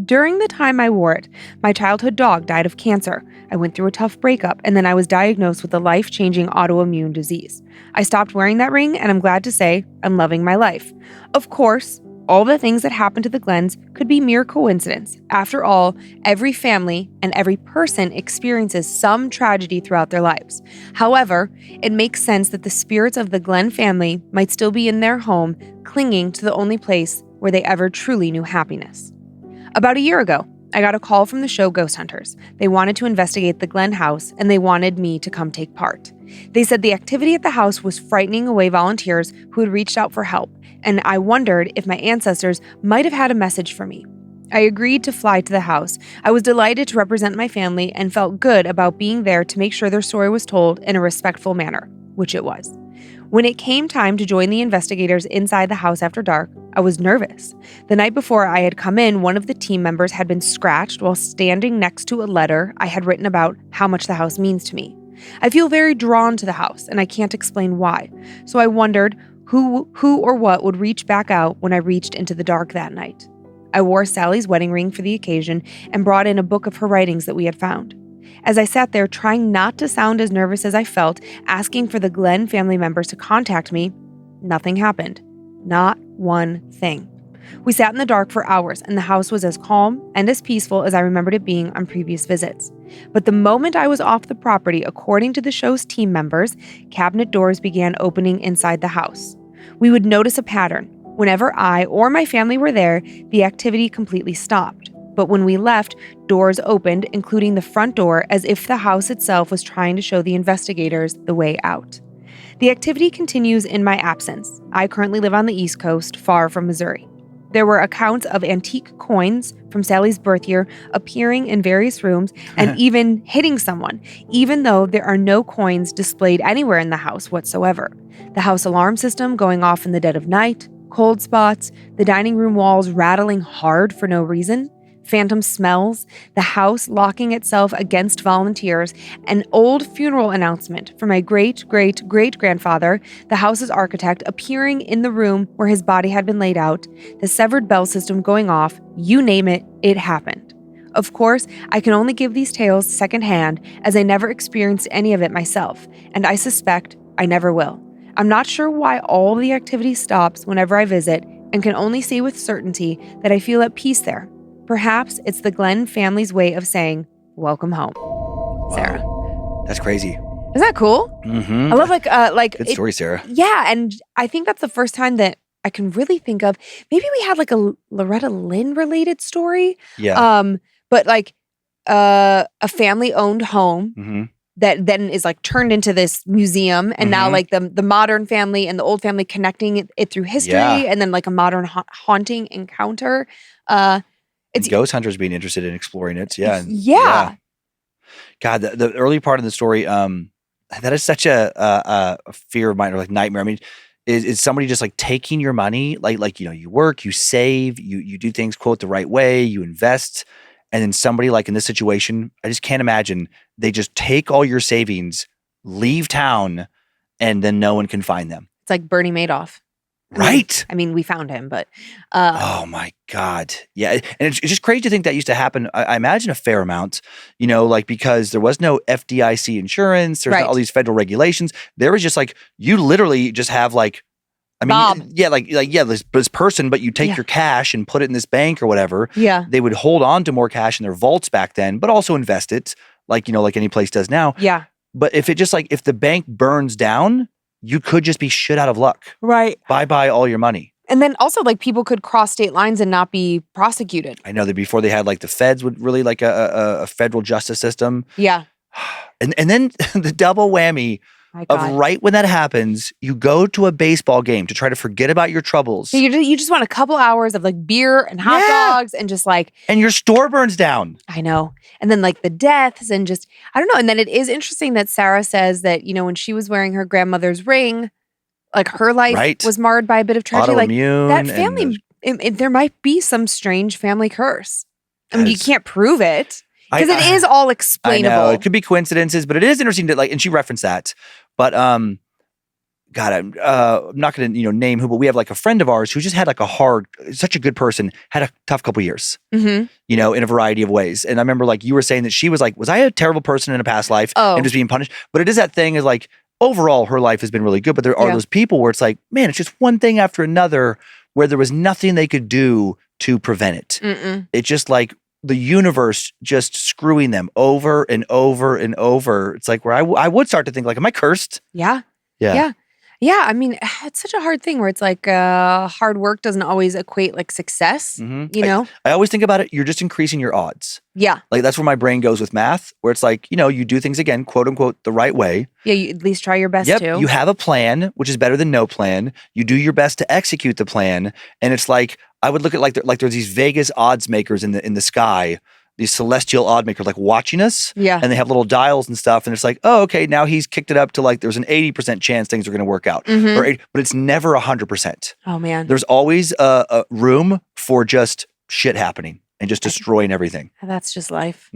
During the time I wore it, my childhood dog died of cancer. I went through a tough breakup, and then I was diagnosed with a life-changing autoimmune disease. I stopped wearing that ring, and I'm glad to say I'm loving my life. Of course, all the things that happened to the Glens could be mere coincidence. After all, every family and every person experiences some tragedy throughout their lives. However, it makes sense that the spirits of the Glen family might still be in their home, clinging to the only place where they ever truly knew happiness. About a year ago, I got a call from the show Ghost Hunters. They wanted to investigate the Glen house, and they wanted me to come take part. They said the activity at the house was frightening away volunteers who had reached out for help, and I wondered if my ancestors might have had a message for me. I agreed to fly to the house. I was delighted to represent my family and felt good about being there to make sure their story was told in a respectful manner, which it was. When it came time to join the investigators inside the house after dark, I was nervous. The night before I had come in, one of the team members had been scratched while standing next to a letter I had written about how much the house means to me. I feel very drawn to the house, and I can't explain why. So I wondered who or what would reach back out when I reached into the dark that night. I wore Sally's wedding ring for the occasion and brought in a book of her writings that we had found. As I sat there trying not to sound as nervous as I felt, asking for the Glen family members to contact me, nothing happened. Not one thing. We sat in the dark for hours, and the house was as calm and as peaceful as I remembered it being on previous visits. But the moment I was off the property, according to the show's team members, cabinet doors began opening inside the house. We would notice a pattern. Whenever I or my family were there, the activity completely stopped. But when we left, doors opened, including the front door, as if the house itself was trying to show the investigators the way out. The activity continues in my absence. I currently live on the East Coast, far from Missouri. There were accounts of antique coins from Sally's birth year appearing in various rooms and even hitting someone, even though there are no coins displayed anywhere in the house whatsoever. The house alarm system going off in the dead of night, cold spots, the dining room walls rattling hard for no reason, phantom smells, the house locking itself against volunteers, an old funeral announcement from my great-great-great-grandfather, the house's architect, appearing in the room where his body had been laid out, the severed bell system going off, you name it, it happened. Of course, I can only give these tales secondhand as I never experienced any of it myself, and I suspect I never will. I'm not sure why all the activity stops whenever I visit and can only say with certainty that I feel at peace there. Perhaps it's the Glen family's way of saying, welcome home. Sarah. That's crazy. Isn't that cool? Mm-hmm. I love Good story, Sarah. Yeah, and I think that's the first time that I can really think of, maybe we had like a Loretta Lynn related story. Yeah. But like a family owned home that then is like turned into this museum, and now like the modern family and the old family connecting it through history, and then like a modern haunting encounter. It's ghost hunters being interested in exploring it. Yeah. God, the early part of the story, that is such a fear of mine, or like nightmare. I mean, is somebody just like taking your money? Like, you know, you work, you save, you do things, quote, the right way, you invest. And then somebody like in this situation, I just can't imagine, they just take all your savings, leave town, and then no one can find them. It's like Bernie Madoff. Right. I mean, we found him, but. Oh my God. Yeah. And it's just crazy to think that used to happen. I imagine a fair amount, you know, like because there was no FDIC insurance, there's not all these federal regulations. There was just like, you literally just have like, I mean, Bob. this person, but you take your cash and put it in this bank or whatever. Yeah. They would hold on to more cash in their vaults back then, but also invest it like, you know, like any place does now. Yeah. But if the bank burns down, you could just be shit out of luck. Right. Bye-bye all your money. And then also like people could cross state lines and not be prosecuted. I know that before they had like the feds would really like a federal justice system. Yeah. And then the double whammy My of God. right when that happens, you go to a baseball game to try to forget about your troubles. You just want a couple hours of like beer and hot dogs and just like, and your store burns down. I know. And then like the deaths and just, I don't know. And then it is interesting that Sarah says that, when she was wearing her grandmother's ring, like her life was marred by a bit of tragedy. Like Autoimmune that family, there might be some strange family curse. I mean, you can't prove it because it is all explainable. I know it could be coincidences, but it is interesting to and she referenced that. But God, I'm not going to name who, but we have like a friend of ours who just had like such a good person, had a tough couple years, in a variety of ways. And I remember like you were saying that she was like, was I a terrible person in a past life and just being punished? But it is that thing is like overall her life has been really good. But there are those people where it's like, man, it's just one thing after another where there was nothing they could do to prevent it. It's just like the universe just screwing them over and over and over. It's like where I would start to think like, am I cursed? Yeah. I mean, it's such a hard thing where it's like hard work doesn't always equate like success, I always think about it. You're just increasing your odds. Yeah. Like that's where my brain goes with math, where it's like, you do things again, quote unquote, the right way. Yeah, you at least try your best to. You have a plan, which is better than no plan. You do your best to execute the plan. And it's like, I would look at like there's these Vegas odds makers in the sky, these celestial odd makers like watching us. Yeah. And they have little dials and stuff. And it's like, oh, okay, now he's kicked it up to like there's an 80% chance things are going to work out. But it's never 100%. Oh, man. There's always a room for just shit happening and just destroying everything. That's just life.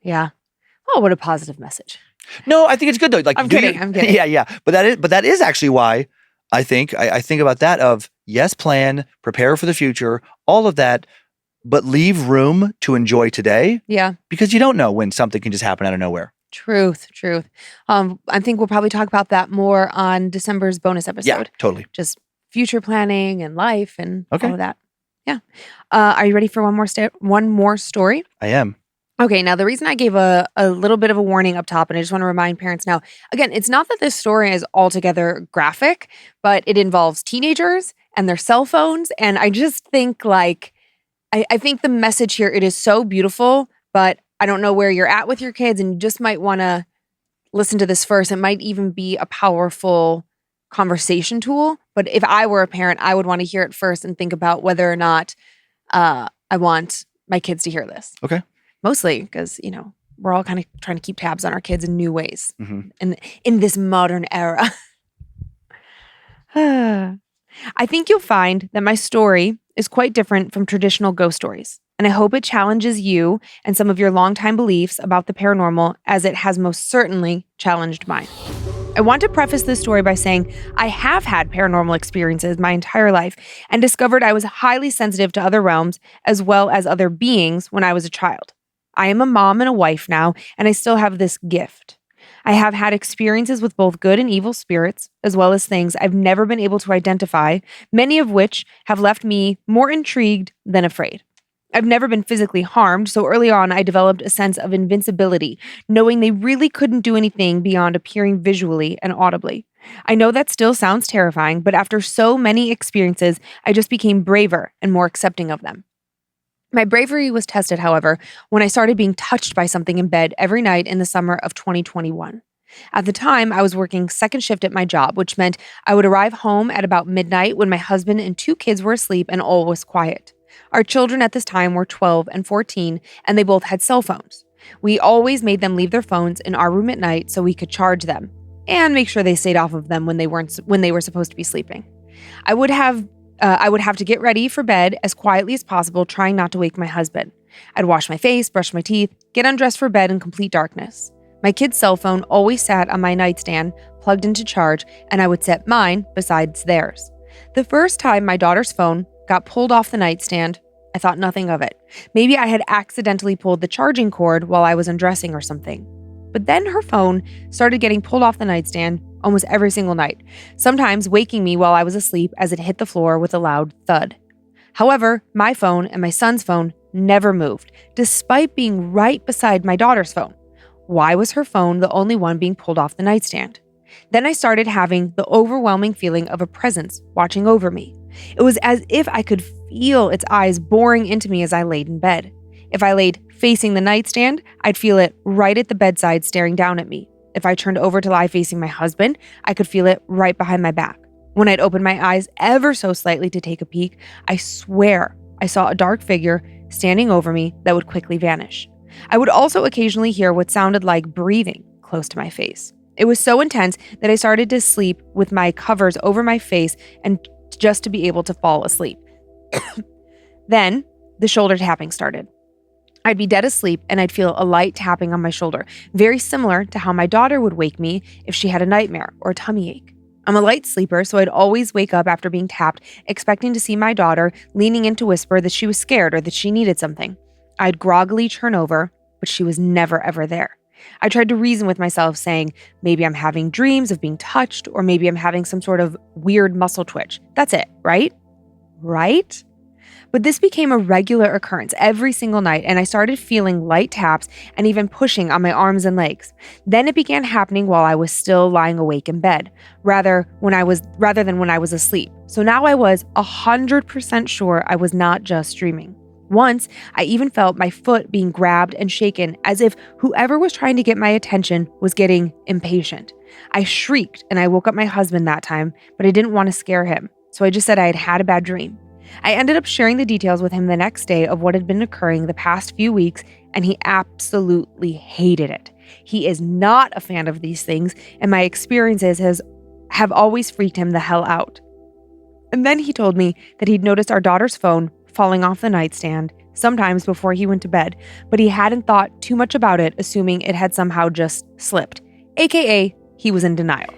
Yeah. Oh, what a positive message. No, I think it's good though. Like I'm kidding. Yeah. But that is actually why I think about that of yes, plan, prepare for the future, all of that. But leave room to enjoy today. Yeah. Because you don't know when something can just happen out of nowhere. Truth. I think we'll probably talk about that more on December's bonus episode. Yeah, totally. Just future planning and life and all of that. Yeah. Are you ready for one more story? I am. Okay, now the reason I gave a little bit of a warning up top, and I just want to remind parents now, again, it's not that this story is altogether graphic, but it involves teenagers and their cell phones. And I just think like, I think the message here, it is so beautiful, but I don't know where you're at with your kids and you just might want to listen to this first. It might even be a powerful conversation tool. But if I were a parent, I would want to hear it first and think about whether or not I want my kids to hear this. Okay. Mostly because, we're all kind of trying to keep tabs on our kids in new ways and in this modern era. I think you'll find that my story is quite different from traditional ghost stories, and I hope it challenges you and some of your longtime beliefs about the paranormal as it has most certainly challenged mine. I want to preface this story by saying I have had paranormal experiences my entire life and discovered I was highly sensitive to other realms as well as other beings when I was a child. I am a mom and a wife now, and I still have this gift. I have had experiences with both good and evil spirits, as well as things I've never been able to identify, many of which have left me more intrigued than afraid. I've never been physically harmed, so early on I developed a sense of invincibility, knowing they really couldn't do anything beyond appearing visually and audibly. I know that still sounds terrifying, but after so many experiences, I just became braver and more accepting of them. My bravery was tested, however, when I started being touched by something in bed every night in the summer of 2021. At the time, I was working second shift at my job, which meant I would arrive home at about midnight when my husband and 2 kids were asleep and all was quiet. Our children at this time were 12 and 14, and they both had cell phones. We always made them leave their phones in our room at night so we could charge them and make sure they stayed off of them when they were supposed to be sleeping. I would have to get ready for bed as quietly as possible, trying not to wake my husband. I'd wash my face, brush my teeth, get undressed for bed in complete darkness. My kid's cell phone always sat on my nightstand, plugged into charge, and I would set mine besides theirs. The first time my daughter's phone got pulled off the nightstand, I thought nothing of it. Maybe I had accidentally pulled the charging cord while I was undressing or something. But then her phone started getting pulled off the nightstand almost every single night, sometimes waking me while I was asleep as it hit the floor with a loud thud. However, my phone and my son's phone never moved, despite being right beside my daughter's phone. Why was her phone the only one being pulled off the nightstand? Then I started having the overwhelming feeling of a presence watching over me. It was as if I could feel its eyes boring into me as I laid in bed. If I laid facing the nightstand, I'd feel it right at the bedside staring down at me. If I turned over to lie facing my husband, I could feel it right behind my back. When I'd open my eyes ever so slightly to take a peek, I swear I saw a dark figure standing over me that would quickly vanish. I would also occasionally hear what sounded like breathing close to my face. It was so intense that I started to sleep with my covers over my face and just to be able to fall asleep. Then the shoulder tapping started. I'd be dead asleep and I'd feel a light tapping on my shoulder, very similar to how my daughter would wake me if she had a nightmare or a tummy ache. I'm a light sleeper, so I'd always wake up after being tapped, expecting to see my daughter leaning in to whisper that she was scared or that she needed something. I'd groggily turn over, but she was never ever there. I tried to reason with myself, saying, maybe I'm having dreams of being touched, or maybe I'm having some sort of weird muscle twitch. That's it, right? Right? But this became a regular occurrence every single night, and I started feeling light taps and even pushing on my arms and legs. Then it began happening while I was still lying awake in bed, rather than when I was asleep. So now I was 100% sure I was not just dreaming. Once, I even felt my foot being grabbed and shaken as if whoever was trying to get my attention was getting impatient. I shrieked and I woke up my husband that time, but I didn't want to scare him, so I just said I had had a bad dream. I ended up sharing the details with him the next day of what had been occurring the past few weeks, and he absolutely hated it. He is not a fan of these things, and my experiences have always freaked him the hell out. And then he told me that he'd noticed our daughter's phone falling off the nightstand sometimes before he went to bed, but he hadn't thought too much about it, assuming it had somehow just slipped, aka he was in denial.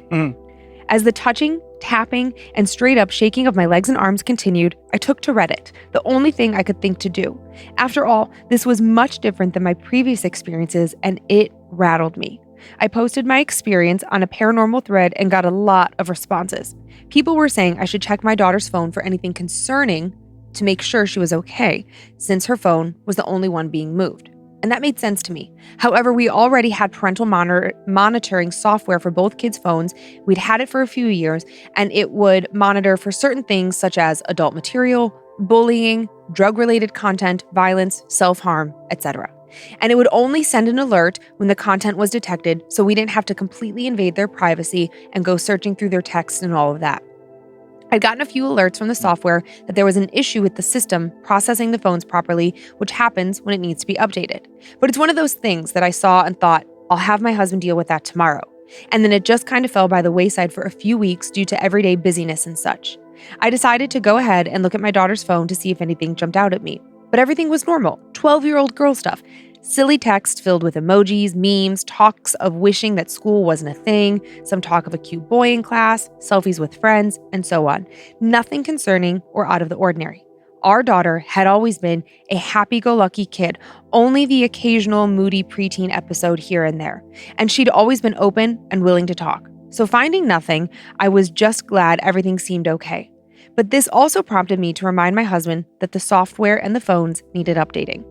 As the touching, tapping, and straight up shaking of my legs and arms continued, I took to Reddit, the only thing I could think to do. After all, this was much different than my previous experiences, and it rattled me. I posted my experience on a paranormal thread and got a lot of responses. People were saying I should check my daughter's phone for anything concerning to make sure she was okay, since her phone was the only one being moved. And that made sense to me. However, we already had parental monitoring software for both kids' phones. We'd had it for a few years, and it would monitor for certain things such as adult material, bullying, drug-related content, violence, self-harm, etc. And it would only send an alert when the content was detected, so we didn't have to completely invade their privacy and go searching through their texts and all of that. I'd gotten a few alerts from the software that there was an issue with the system processing the phones properly, which happens when it needs to be updated. But it's one of those things that I saw and thought, I'll have my husband deal with that tomorrow. And then it just kind of fell by the wayside for a few weeks due to everyday busyness and such. I decided to go ahead and look at my daughter's phone to see if anything jumped out at me. But everything was normal, 12-year-old girl stuff. Silly text filled with emojis, memes, talks of wishing that school wasn't a thing, some talk of a cute boy in class, selfies with friends, and so on. Nothing concerning or out of the ordinary. Our daughter had always been a happy-go-lucky kid, only the occasional moody preteen episode here and there. And she'd always been open and willing to talk. So finding nothing, I was just glad everything seemed okay. But this also prompted me to remind my husband that the software and the phones needed updating.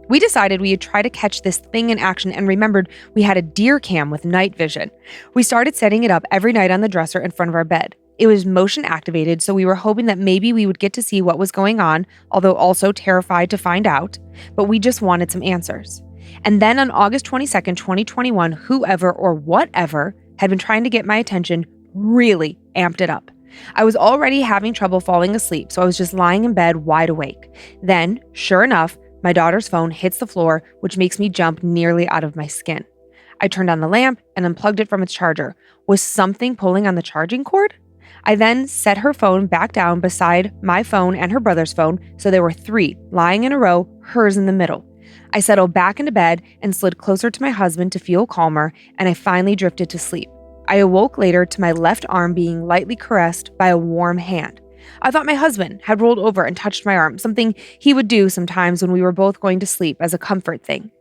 We decided we would try to catch this thing in action and remembered we had a deer cam with night vision. We started setting it up every night on the dresser in front of our bed. It was motion activated, so we were hoping that maybe we would get to see what was going on, although also terrified to find out, but we just wanted some answers. And then on August 22nd, 2021, whoever or whatever had been trying to get my attention really amped it up. I was already having trouble falling asleep, so I was just lying in bed wide awake. Then, sure enough, my daughter's phone hits the floor, which makes me jump nearly out of my skin. I turned on the lamp and unplugged it from its charger. Was something pulling on the charging cord? I then set her phone back down beside my phone and her brother's phone, so there were 3 lying in a row, hers in the middle. I settled back into bed and slid closer to my husband to feel calmer, and I finally drifted to sleep. I awoke later to my left arm being lightly caressed by a warm hand. I thought my husband had rolled over and touched my arm, something he would do sometimes when we were both going to sleep as a comfort thing.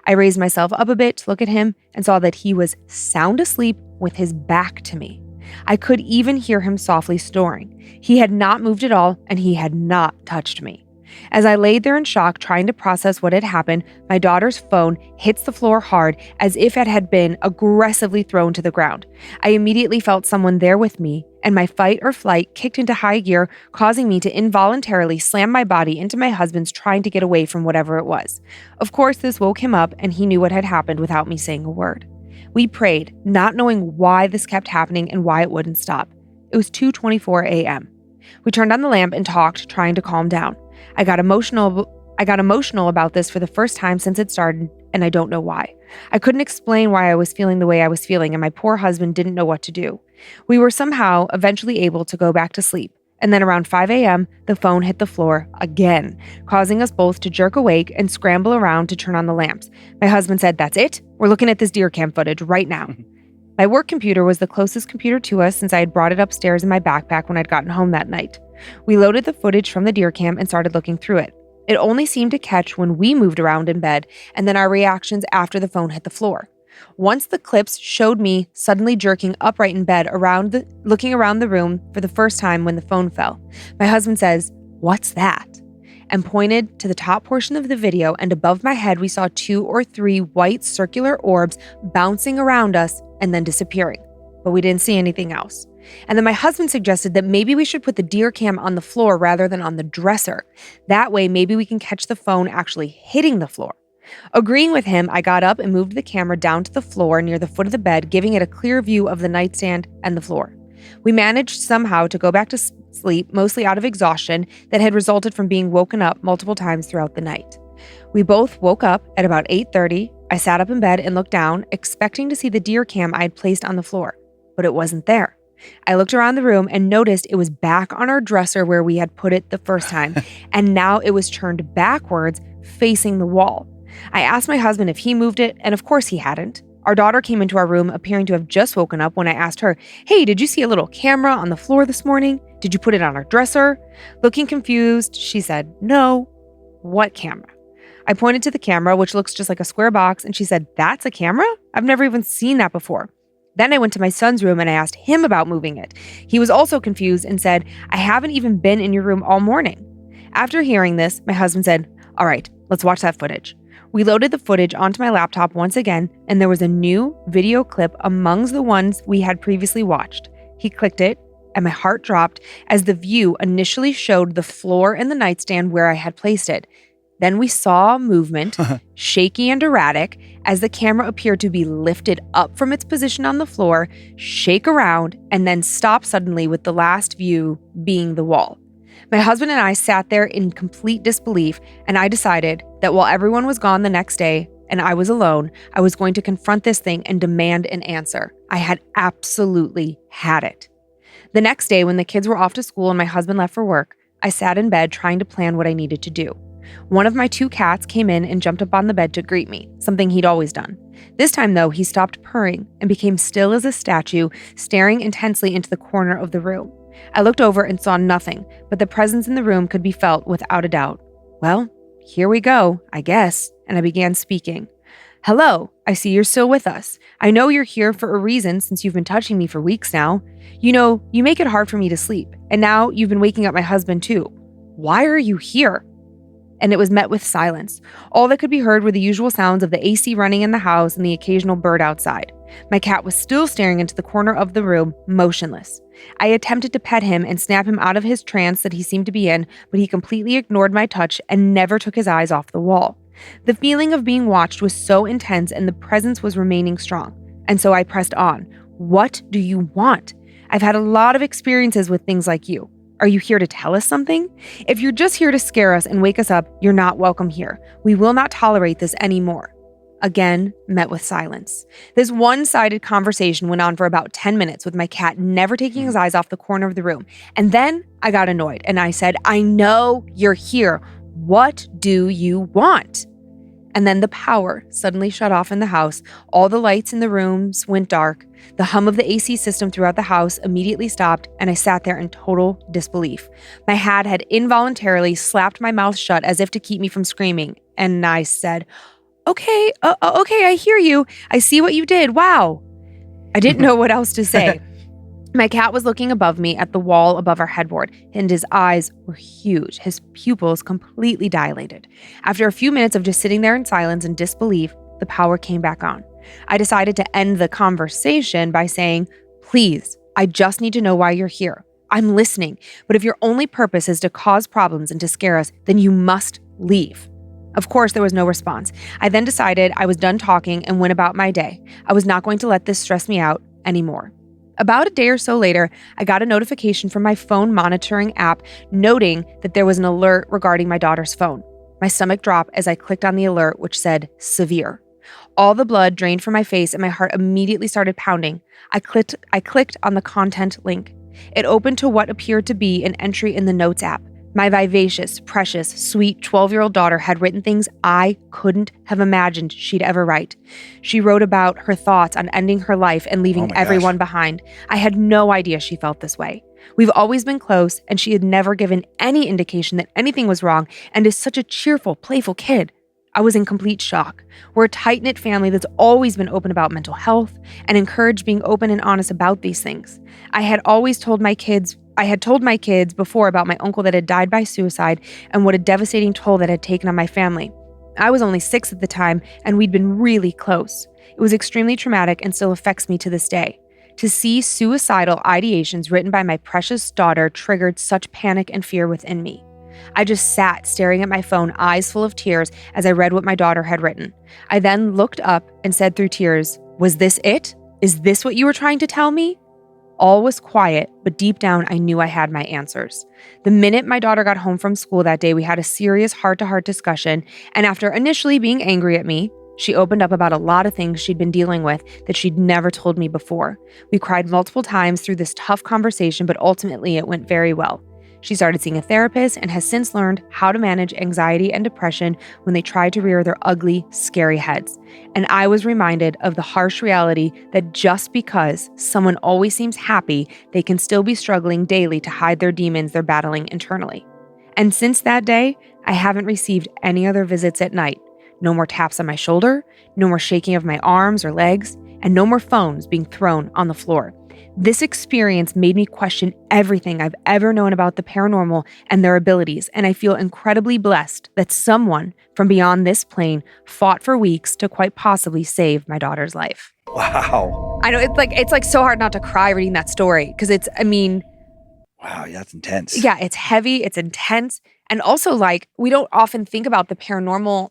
I raised myself up a bit to look at him and saw that he was sound asleep with his back to me. I could even hear him softly snoring. He had not moved at all, and he had not touched me. As I laid there in shock, trying to process what had happened, my daughter's phone hits the floor hard as if it had been aggressively thrown to the ground. I immediately felt someone there with me, and my fight or flight kicked into high gear, causing me to involuntarily slam my body into my husband's, trying to get away from whatever it was. Of course, this woke him up, and he knew what had happened without me saying a word. We prayed, not knowing why this kept happening and why it wouldn't stop. It was 2:24 a.m. We turned on the lamp and talked, trying to calm down. I got emotional about this for the first time since it started, and I don't know why. I couldn't explain why I was feeling the way I was feeling, and my poor husband didn't know what to do. We were somehow eventually able to go back to sleep, and then around 5 a.m., the phone hit the floor again, causing us both to jerk awake and scramble around to turn on the lamps. My husband said, "That's it? We're looking at this deer cam footage right now." My work computer was the closest computer to us since I had brought it upstairs in my backpack when I'd gotten home that night. We loaded the footage from the deer cam and started looking through it. It only seemed to catch when we moved around in bed and then our reactions after the phone hit the floor. Once the clips showed me suddenly jerking upright in bed, looking around the room for the first time when the phone fell. My husband says, "What's that?" and pointed to the top portion of the video, and above my head we saw 2 or 3 white circular orbs bouncing around us and then disappearing. But we didn't see anything else. And then my husband suggested that maybe we should put the deer cam on the floor rather than on the dresser. That way maybe we can catch the phone actually hitting the floor. Agreeing with him, I got up and moved the camera down to the floor near the foot of the bed, giving it a clear view of the nightstand and the floor. We managed somehow to go back to sleep, mostly out of exhaustion that had resulted from being woken up multiple times throughout the night. We both woke up at about 8:30. I sat up in bed and looked down, expecting to see the deer cam I had placed on the floor, but it wasn't there. I looked around the room and noticed it was back on our dresser where we had put it the first time, and now it was turned backwards, facing the wall. I asked my husband if he moved it, and of course he hadn't. Our daughter came into our room appearing to have just woken up when I asked her, "Hey, did you see a little camera on the floor this morning? Did you put it on our dresser?" Looking confused, she said, "No." "What camera?" I pointed to the camera, which looks just like a square box, and she said, "That's a camera? I've never even seen that before." Then I went to my son's room and I asked him about moving it. He was also confused and said, "I haven't even been in your room all morning." After hearing this, my husband said, "All right, let's watch that footage." We loaded the footage onto my laptop once again, and there was a new video clip amongst the ones we had previously watched. He clicked it, and my heart dropped as the view initially showed the floor and the nightstand where I had placed it. Then we saw movement, shaky and erratic, as the camera appeared to be lifted up from its position on the floor, shake around, and then stop suddenly with the last view being the wall. My husband and I sat there in complete disbelief, and I decided that while everyone was gone the next day and I was alone, I was going to confront this thing and demand an answer. I had absolutely had it. The next day, when the kids were off to school and my husband left for work, I sat in bed trying to plan what I needed to do. One of my 2 cats came in and jumped up on the bed to greet me, something he'd always done. This time, though, he stopped purring and became still as a statue, staring intensely into the corner of the room. I looked over and saw nothing, but the presence in the room could be felt without a doubt. "Well, here we go, I guess," and I began speaking. "Hello, I see you're still with us. I know you're here for a reason since you've been touching me for weeks now. You know, you make it hard for me to sleep, and now you've been waking up my husband too. Why are you here?" And it was met with silence. All that could be heard were the usual sounds of the AC running in the house and the occasional bird outside. My cat was still staring into the corner of the room, motionless. I attempted to pet him and snap him out of his trance that he seemed to be in, but he completely ignored my touch and never took his eyes off the wall. The feeling of being watched was so intense and the presence was remaining strong. And so I pressed on. "What do you want? I've had a lot of experiences with things like you. Are you here to tell us something? If you're just here to scare us and wake us up, you're not welcome here. We will not tolerate this anymore." Again, met with silence. This one-sided conversation went on for about 10 minutes with my cat never taking his eyes off the corner of the room. And then I got annoyed and I said, "I know you're here. What do you want?" And then the power suddenly shut off in the house. All the lights in the rooms went dark. The hum of the AC system throughout the house immediately stopped, and I sat there in total disbelief. My hat had involuntarily slapped my mouth shut as if to keep me from screaming, and I said, okay, I hear you. I see what you did. Wow." I didn't know what else to say. My cat was looking above me at the wall above our headboard, and his eyes were huge, his pupils completely dilated. After a few minutes of just sitting there in silence and disbelief, the power came back on. I decided to end the conversation by saying, "Please, I just need to know why you're here. I'm listening, but if your only purpose is to cause problems and to scare us, then you must leave." Of course, there was no response. I then decided I was done talking and went about my day. I was not going to let this stress me out anymore. About a day or so later, I got a notification from my phone monitoring app noting that there was an alert regarding my daughter's phone. My stomach dropped as I clicked on the alert, which said severe. All the blood drained from my face and my heart immediately started pounding. I clicked on the content link. It opened to what appeared to be an entry in the Notes app. My vivacious, precious, sweet 12-year-old daughter had written things I couldn't have imagined she'd ever write. She wrote about her thoughts on ending her life and leaving everyone behind. I had no idea she felt this way. We've always been close, and she had never given any indication that anything was wrong and is such a cheerful, playful kid. I was in complete shock. We're a tight-knit family that's always been open about mental health and encouraged being open and honest about these things. I had told my kids before about my uncle that had died by suicide and what a devastating toll that had taken on my family. I was only 6 at the time, and we'd been really close. It was extremely traumatic and still affects me to this day. To see suicidal ideations written by my precious daughter triggered such panic and fear within me. I just sat staring at my phone, eyes full of tears, as I read what my daughter had written. I then looked up and said through tears, "Was this it? Is this what you were trying to tell me?" All was quiet, but deep down, I knew I had my answers. The minute my daughter got home from school that day, we had a serious heart-to-heart discussion, and after initially being angry at me, she opened up about a lot of things she'd been dealing with that she'd never told me before. We cried multiple times through this tough conversation, but ultimately it went very well. She started seeing a therapist and has since learned how to manage anxiety and depression when they try to rear their ugly, scary heads. And I was reminded of the harsh reality that just because someone always seems happy, they can still be struggling daily to hide their demons they're battling internally. And since that day, I haven't received any other visits at night. No more taps on my shoulder, no more shaking of my arms or legs, and no more phones being thrown on the floor. This experience made me question everything I've ever known about the paranormal and their abilities, and I feel incredibly blessed that someone from beyond this plane fought for weeks to quite possibly save my daughter's life. Wow. I know it's like so hard not to cry reading that story because Wow, yeah, that's intense. yeah, it's heavy, it's intense, and also like we don't often think about the paranormal.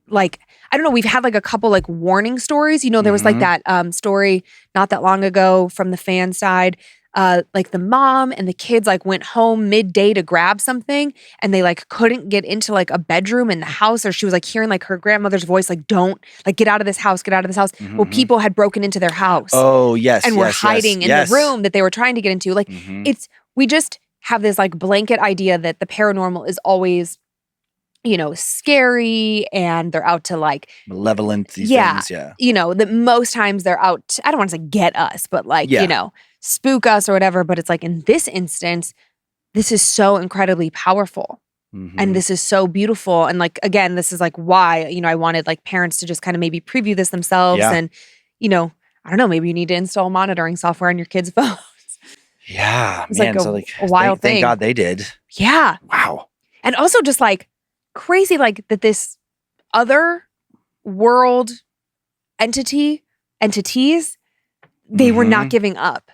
Like, I don't know, we've had like a couple like warning stories. There was like that story not that long ago from the fan side. Like the mom and the kids like went home midday to grab something and they like couldn't get into like a bedroom in the house, or she was like hearing like her grandmother's voice, like, don't like get out of this house, get out of this house. Well, people had broken into their house. Oh, yes. And were hiding in the room that they were trying to get into. Like we just have this like blanket idea that the paranormal is always scary and they're out to like malevolent, things, yeah. That most times they're out, I don't want to say get us, but like, spook us or whatever. But it's like in this instance, this is so incredibly powerful and this is so beautiful. And like, again, this is like why, I wanted like parents to just kind of maybe preview this themselves. And, I don't know, maybe you need to install monitoring software on your kids' phones. Yeah, it's man. Like a wild thing. Thank God they did. Yeah. Wow. And also just like, crazy like that this other world entities they were not giving up.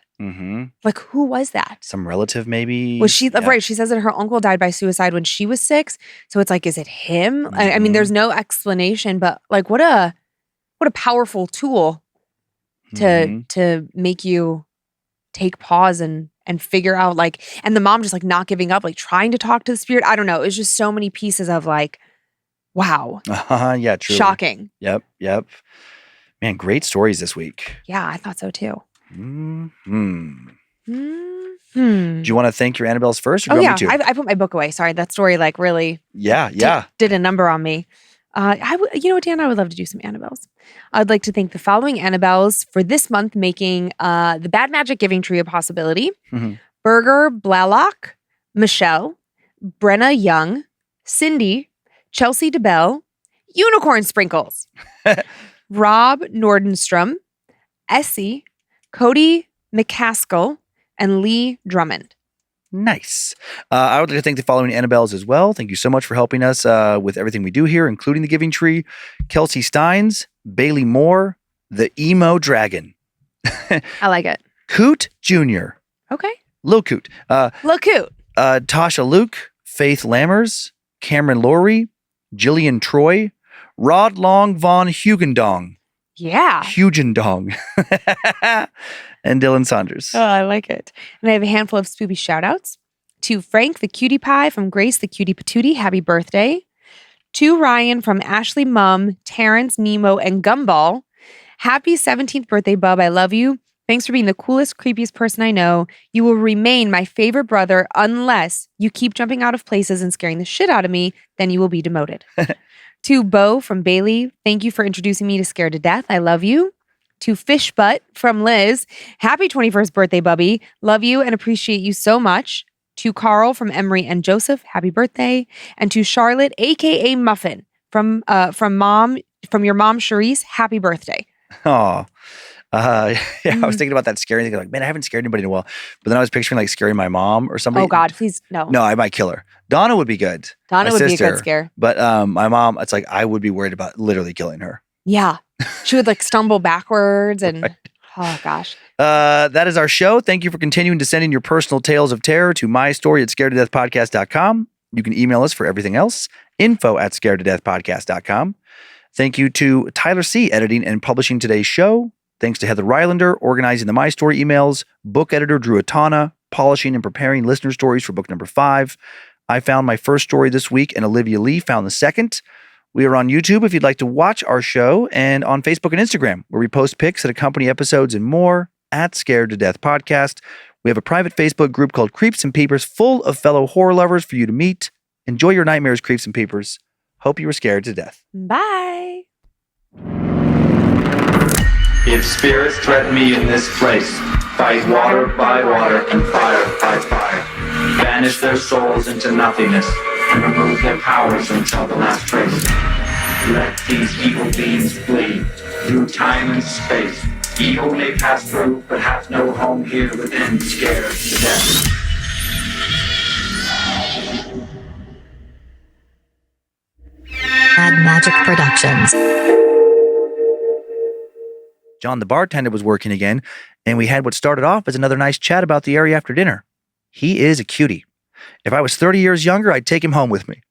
Like who was that? Some relative maybe? Was she right? She says that her uncle died by suicide when she was 6. So it's like, is it him? I mean, there's no explanation, but like what a powerful tool to make you take pause and figure out like, and the mom just like not giving up, like trying to talk to the spirit. I don't know. It was just so many pieces of like, wow. Yeah, true. Shocking. Yep. Man, great stories this week. Yeah, I thought so too. Do you want to thank your Annabelles first? Or Oh do you yeah, want me to? I put my book away. Sorry, that story like really did a number on me. Dan, I would love to do some Annabelles. I'd like to thank the following Annabelles for this month making the Bad Magic Giving Tree a possibility. Berger Blalock, Michelle, Brenna Young, Cindy, Chelsea DeBell, Unicorn Sprinkles, Rob Nordenstrom, Essie, Cody McCaskill, and Lee Drummond. Nice. I would like to thank the following Annabelles as well. Thank you so much for helping us with everything we do here, including the Giving Tree. Kelsey Steins, Bailey Moore, the Emo Dragon. I like it. Coot Jr. Okay. Lil Coot. Lil Coot. Tasha Luke, Faith Lammers, Cameron Laurie, Jillian Troy, Rod Long von Hugendong. Yeah. Hugendong. And Dylan Saunders. Oh, I like it. And I have a handful of spoopy shout outs. To Frank the Cutie Pie from Grace the Cutie Patootie, happy birthday. To Ryan from Ashley Mum, Terrence, Nemo, and Gumball. Happy 17th birthday, bub. I love you. Thanks for being the coolest, creepiest person I know. You will remain my favorite brother unless you keep jumping out of places and scaring the shit out of me. Then you will be demoted. To Bo from Bailey, thank you for introducing me to Scared to Death. I love you. To Fish Butt from Liz, happy 21st birthday, Bubby. Love you and appreciate you so much. To Carl from Emery and Joseph, happy birthday. And to Charlotte, aka Muffin, from your mom, Charisse, happy birthday. Oh, I was thinking about that scary thing. Like, man, I haven't scared anybody in a while. But then I was picturing like scaring my mom or somebody. Oh God, please no. No, I might kill her. Donna would be good. Donna my would sister. be a good scare. But my mom, it's like I would be worried about literally killing her. Yeah, she would like stumble backwards and right. Oh gosh. That is our show. Thank you for continuing to send in your personal tales of terror to mystory@scaredtodeathpodcast.com. You can email us for everything else. info@scaredtodeathpodcast.com. Thank you to Tyler C. editing and publishing today's show. Thanks to Heather Rylander, organizing the My Story emails, book editor Drew Atana, polishing and preparing listener stories for book number 5. I found my first story this week, and Olivia Lee found the second. We are on YouTube if you'd like to watch our show, and on Facebook and Instagram, where we post pics that accompany episodes and more at Scared to Death Podcast. We have a private Facebook group called Creeps and Peepers full of fellow horror lovers for you to meet. Enjoy your nightmares, Creeps and Peepers. Hope you were scared to death. Bye. If spirits threaten me in this place, fight water by water and fire by fire. Banish their souls into nothingness and remove their powers until the last trace. Let these evil beings flee through time and space. Evil may pass through, but hath no home here within, scared to death. Mad Magic Productions. John, the bartender, was working again, and we had what started off as another nice chat about the area after dinner. He is a cutie. If I was 30 years younger, I'd take him home with me.